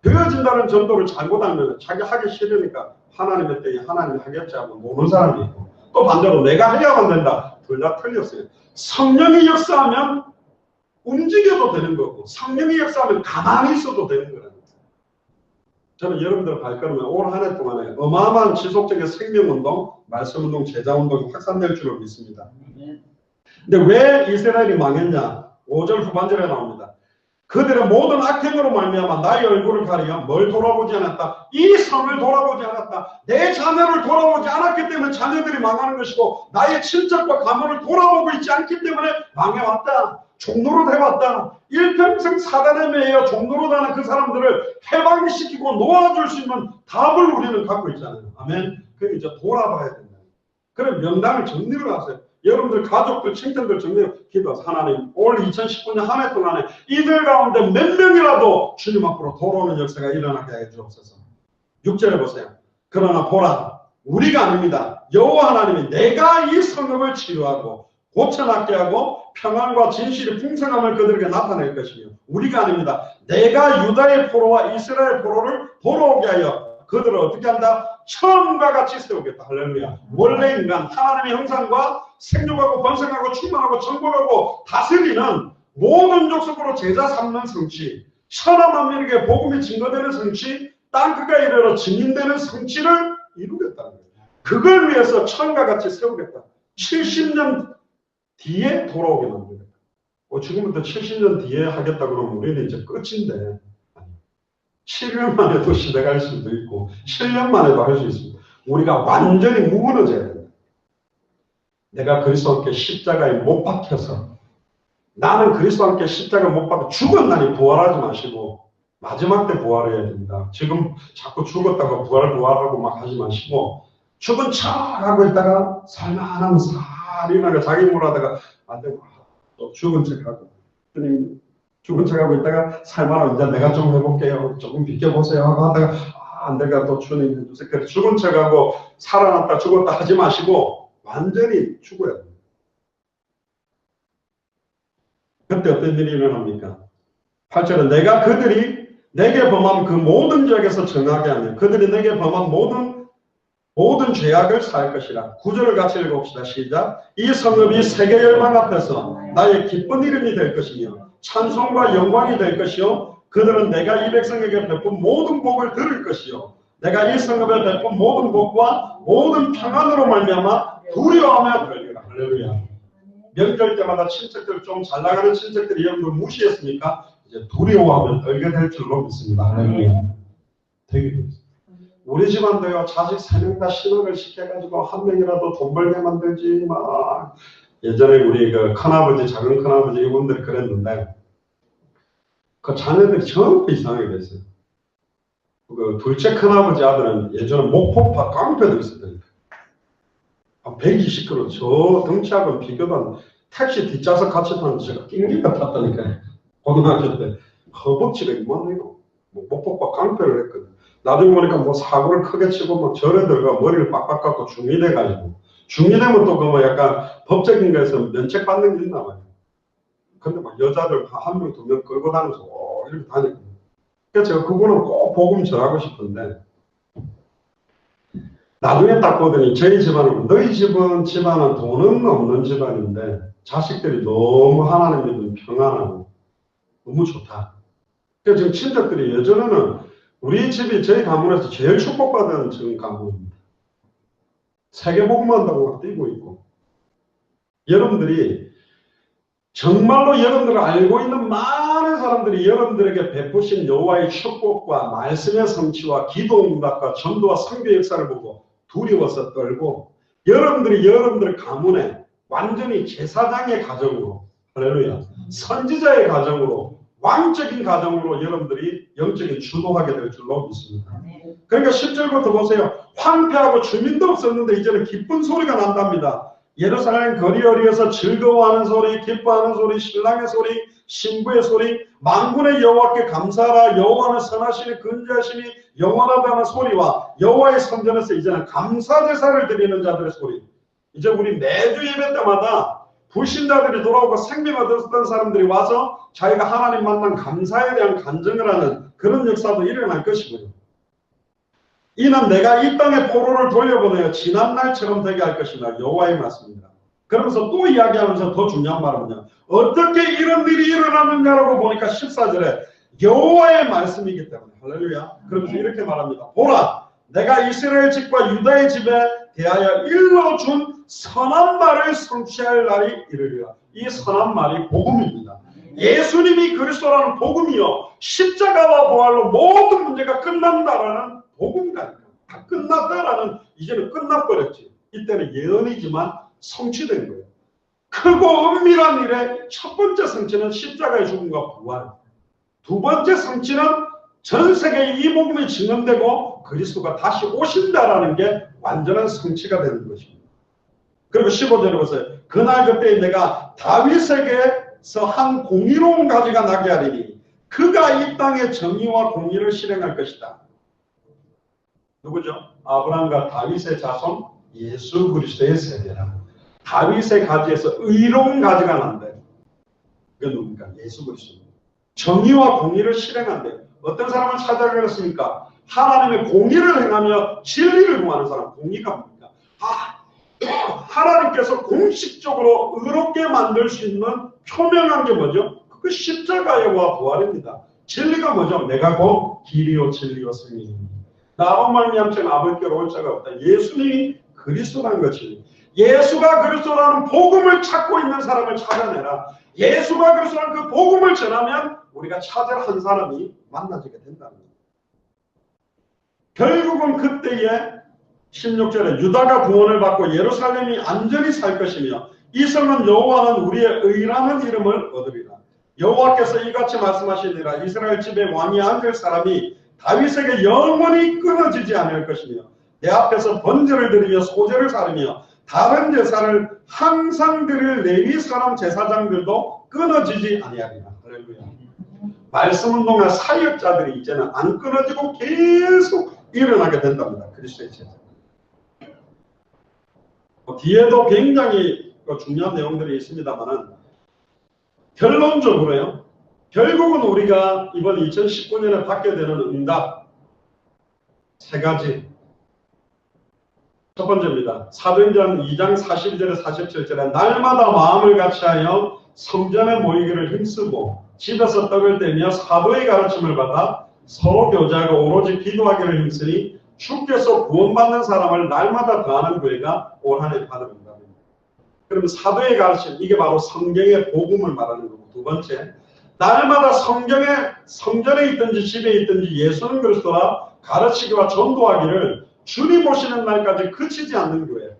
되어진다는 전도를 잘못하면 자기 하기 싫으니까 하나님의 때에 하나님이 하겠지 하고 모르는 사람이 있고 또 반대로 내가 해야만 된다. 둘 다 틀렸어요. 성령이 역사하면 움직여도 되는 거고 성령이 역사하면 가만히 있어도 되는 거라는 거예요. 저는 여러분들 발걸음에 올 한 해 동안에 어마어마한 지속적인 생명운동, 말씀운동, 제자운동이 확산될 줄을 믿습니다. 근데 왜 이스라엘이 망했냐? 5절 후반절에 나옵니다. 그들의 모든 악행으로 말미암아 나의 얼굴을 가리며 뭘 돌아보지 않았다. 이 성을 돌아보지 않았다. 내 자녀를 돌아보지 않았기 때문에 자녀들이 망하는 것이고 나의 친척과 가문을 돌아보고 있지 않기 때문에 망해왔다. 종노릇 해왔다. 일평생 사단에 매여 종노릇 하는 그 사람들을 해방시키고 놓아줄 수 있는 답을 우리는 갖고 있잖아요. 아멘. 그러니까 이제 돌아봐야 된다. 그럼 명당을 정리를 하세요. 여러분들 가족들, 친척들 정리를 기도하세요. 하나님 올 2019년 한 해 동안에 이들 가운데 몇 명이라도 주님 앞으로 돌아오는 역사가 일어나게 해 주옵소서. 6절에 보세요. 그러나 보라 우리가 아닙니다. 여호와 하나님이 내가 이 성읍을 치유하고 고쳐낫게 하고 평안과 진실이 풍성함을 그들에게 나타낼 것이며 우리가 아닙니다. 내가 유다의 포로와 이스라엘 포로를 돌아오게 하여 그들을 어떻게 한다? 처음과 같이 세우겠다. 할렐루야. 원래 인간 하나님의 형상과 생육하고 번성하고 충만하고 정복하고 다스리는 모든 족속으로 제자 삼는 성취, 천하만민에게 복음이 증거되는 성취, 땅끝까지 이르러 증인되는 성취를 이루겠다는 거예요. 그걸 위해서 처음과 같이 세우겠다. 70년 뒤에 돌아오게 만들겠다. 지금부터 70년 뒤에 하겠다 그러면 우리는 이제 끝인데 7년 만에도 시대가 할 수도 있고 7년 만에도 할 수 있습니다. 우리가 완전히 무너져야 된다. 내가 그리스도와 함께 십자가에 못 박혀서 나는 그리스도와 함께 십자가에 못 박혀 죽은 날이 부활하지 마시고 마지막 때 부활해야 됩니다. 지금 자꾸 죽었다가 부활하고 막 하지 마시고 죽은 척 하고 있다가 살만하면 살인하게 자기 몰아다가 또 죽은 척하고 죽은 척하고 있다가 살만하면 이제 내가 좀 해볼게요. 조금 비켜보세요 하고 하다가 안 되가 또 주님 해주세요. 죽은 척하고 살아났다 죽었다 하지 마시고 완전히 죽어야 됩니다. 그때 어떤 일이 일어납니까? 8절은 내가 그들이 내게 범한 그 모든 죄악에서 정하게 하며 그들이 내게 범한 모든 죄악을 사할 것이라. 9절을 같이 읽어봅시다. 시작. 이 성읍이 세계 열방 앞에서 나의 기쁜 이름이 될 것이며 찬송과 영광이 될 것이요 그들은 내가 이 백성에게 베푼 모든 복을 들을 것이요 내가 이 성읍에 베푼 모든 복과 모든 평안으로 말미암아 두려워하며 떨리라. 할렐루야. 명절 때마다 친척들 좀 잘 나가는 친척들이 여러분들 무시했으니까 이제 두려워하면 떨게 될 줄로 믿습니다. 할렐루야. 되게 좋습니다. 우리 집안도요, 자식 3명 다 신학을 시켜가지고 한 명이라도 돈 벌게 만들지, 막. 예전에 우리 그 큰아버지, 작은 큰아버지 이분들이 그랬는데, 그 자녀들이 전부 이상하게 됐어요. 그 둘째 큰아버지 아들은 예전에 목포파 깡패들 있었다니까. 120km, 저 덩치하고는 비교도 안, 택시 뒷좌석 같이 타는 제가 낑기가 탔다니까요. 고등학교 때. 허벅지가 이만해요. 목포파 깡패를 했거든. 나중에 보니까 뭐 사고를 크게 치고 막 절에 들어가 머리를 빡빡 깎고 중이 돼가지고 중이 되면 또 그 뭐 약간 법적인 거에서 면책 받는 게 있나 봐요. 근데 막 여자들 한 명, 두 명 끌고 다니면서 이렇게 다니고. 그래서 제가 그거는 꼭 복음 전하고 싶은데 나중에 딱 보더니 저희 집안은 너희 집안은 돈은 없는 집안인데 자식들이 너무 하나님 믿음 평안하고 너무 좋다. 그래서 지금 친척들이 예전에는 우리 집이 저희 가문에서 제일 축복받은 지금 가문입니다. 세계복음 한다고 막 뛰고 있고. 여러분들이 정말로 여러분들을 알고 있는 많은 사람들이 여러분들에게 베푸신 여호와의 축복과 말씀의 성취와 기도 응답과 전도와 선교 역사를 보고 두려워서 떨고 여러분들이 여러분들 가문에 완전히 제사장의 가정으로 할렐루야 선지자의 가정으로 왕적인 가정으로 여러분들이 영적인 주도하게 될 줄로 믿습니다. 그러니까 10절부터 보세요. 황폐하고 주민도 없었는데 이제는 기쁜 소리가 난답니다. 예루살렘 거리어리에서 즐거워하는 소리, 기뻐하는 소리, 신랑의 소리, 신부의 소리, 만군의 여호와께 감사하라. 여호와는 선하시니 근지하시니 영원하다는 소리와 여호와의 성전에서 이제는 감사 제사를 드리는 자들의 소리. 이제 우리 매주 예배 때마다 불신자들이 돌아오고 생명 얻었던 사람들이 와서 자기가 하나님 만난 감사에 대한 간증을 하는 그런 역사도 일어날 것이고요. 이는 내가 이 땅에 포로를 돌려보내어 지난날처럼 되게 할 것이다. 여호와의 말씀입니다. 그러면서 또 이야기하면서 더 중요한 말은요. 어떻게 이런 일이 일어났느냐라고 보니까 14절에 여호와의 말씀이기 때문에 할렐루야. 그러면서 이렇게 말합니다. 보라 내가 이스라엘 집과 유다의 집에 대하여 일러준 선한 말을 성취할 날이 이르리라. 이 선한 말이 복음입니다. 예수님이 그리스도라는 복음이요. 십자가와 부활로 모든 문제가 끝난다라는 복음이라니까. 다 끝났다라는 이제는 끝나버렸지. 이때는 예언이지만 성취된 거예요. 크고 은밀한 일의 첫 번째 성취는 십자가의 죽음과 부활. 두 번째 성취는 전 세계에 이 복음이 증언되고 그리스도가 다시 오신다라는 게 완전한 성취가 되는 것입니다. 그리고 15절에 보세요. 그날 그때 내가 다윗에게서 한 공의로운 가지가 나게 하리니 그가 이 땅에 정의와 공의를 실행할 것이다. 누구죠? 아브라함과 다윗의 자손 예수 그리스도의 세대라. 다윗의 가지에서 의로운 가지가 난대. 그게 누굽니까? 예수 그리스도. 정의와 공의를 실행한대. 어떤 사람을 찾아가겠습니까? 하나님의 공의를 행하며 진리를 구하는 사람. 공의가 뭡니까? 하나님께서 공식적으로 의롭게 만들 수 있는 표명한 게 뭐죠? 그 십자가와 부활입니다. 진리가 뭐죠? 내가 곧 길이요 진리요 생명입니다. 나로 말미암지는 아버지께로 올 자가 없다. 예수님이 그리스도라는 것이 예수가 그리스도라는 복음을 찾고 있는 사람을 찾아내라. 예수가 그리스도라는 그 복음을 전하면 우리가 찾을 한 사람이 만나지게 된다는 거예요. 결국은 그때에 16절에 유다가 구원을 받고 예루살렘이 안전히 살 것이며 이 성은 여호와는 우리의 의라는 이름을 얻으리라. 여호와께서 이같이 말씀하시니라. 이스라엘 집에 왕이 앉을 사람이 다윗에게 영원히 끊어지지 않을 것이며 내 앞에서 번제를 드리며 소제를 사르며 다른 제사를 항상 드릴 레위 사람 제사장들도 끊어지지 아니하리라. 할렐루야. 말씀 운동의 사역자들이 이제는 안 끊어지고 계속 일어나게 된답니다. 그리스도의 제자. 뒤에도 굉장히 중요한 내용들이 있습니다만은 결론적으로요. 결국은 우리가 이번 2019년에 받게 되는 응답 세 가지. 첫 번째입니다. 사도행전 2장 42절에 47절에 날마다 마음을 같이하여 성전에 모이기를 힘쓰고 집에서 떡을 떼며 사도의 가르침을 받아 서로 교제하고 오로지 기도하기를 힘쓰니 주께서 구원받는 사람을 날마다 더하는 교회가 올 한 해 받은 응답입니다. 그러면 사도의 가르침, 이게 바로 성경의 복음을 말하는 거고, 두 번째, 날마다 성전에 있든지 집에 있든지 예수는 그리스도라 가르치기와 전도하기를 주님 오시는 날까지 그치지 않는 교회.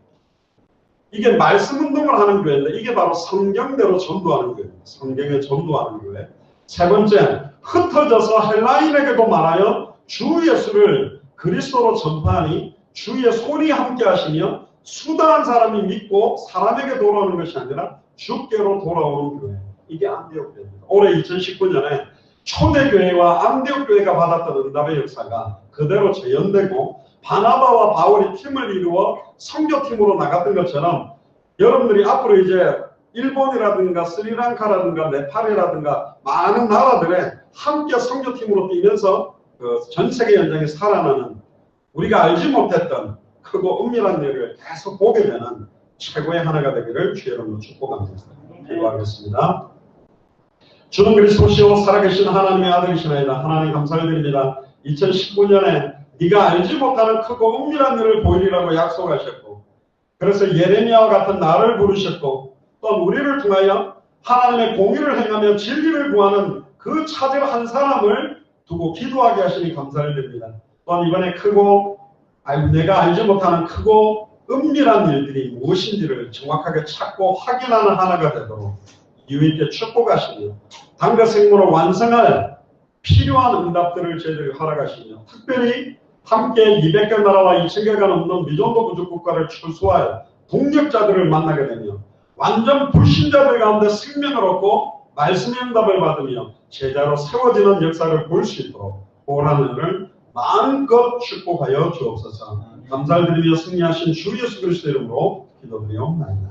이게 말씀 운동을 하는 교회인데 이게 바로 성경대로 전도하는 교회입니다. 성경에 전도하는 교회. 세 번째, 흩어져서 헬라인에게도 말하여 주 예수를 그리스도로 전파하니 주의 손이 함께 하시며 수다한 사람이 믿고 사람에게 돌아오는 것이 아니라 주께로 돌아오는 교회. 이게 안디옥 교회입니다. 올해 2019년에 초대교회와 안디옥 교회가 받았던 응답의 역사가 그대로 재현되고 바나바와 바울이 팀을 이루어 선교팀으로 나갔던 것처럼 여러분들이 앞으로 이제 일본이라든가 스리랑카라든가 네팔이라든가 많은 나라들에 함께 선교팀으로 뛰면서 전 세계 현장에 살아나는 우리가 알지 못했던 크고 은밀한 일을 계속 보게 되는 최고의 하나가 되기를 주의 이름으로 축복합니다. 기도하겠습니다. 주는 그리스도시요 살아계신 하나님의 아들이시나이다. 하나님 감사를 드립니다. 2019년에 네가 알지 못하는 크고 은밀한 일을 보이리라고 약속하셨고 그래서 예레미야와 같은 나를 부르셨고 또 우리를 통하여 하나님의 공의를 행하며 진리를 구하는 그 차질 한 사람을 두고 기도하게 하시니 감사를 드립니다. 또한 이번에 크고 내가 알지 못하는 크고 은밀한 일들이 무엇인지를 정확하게 찾고 확인하는 하나가 되도록 유익게 축복하시며 당대 생모로 완성할 필요한 응답들을 저희들이 허락하시며 특별히 함께 200개 나라와 2000개가 넘는 미전도 부족 국가를 출소할 동력자들을 만나게 되며 완전 불신자들 가운데 생명을 얻고 말씀의 응답을 받으며 제자로 세워지는 역사를 볼 수 있도록 오라는을 마음껏 축복하여 주옵소서. 감사를 드리며 승리하신 주 예수 그리스도 이름으로 기도드리옵나이다.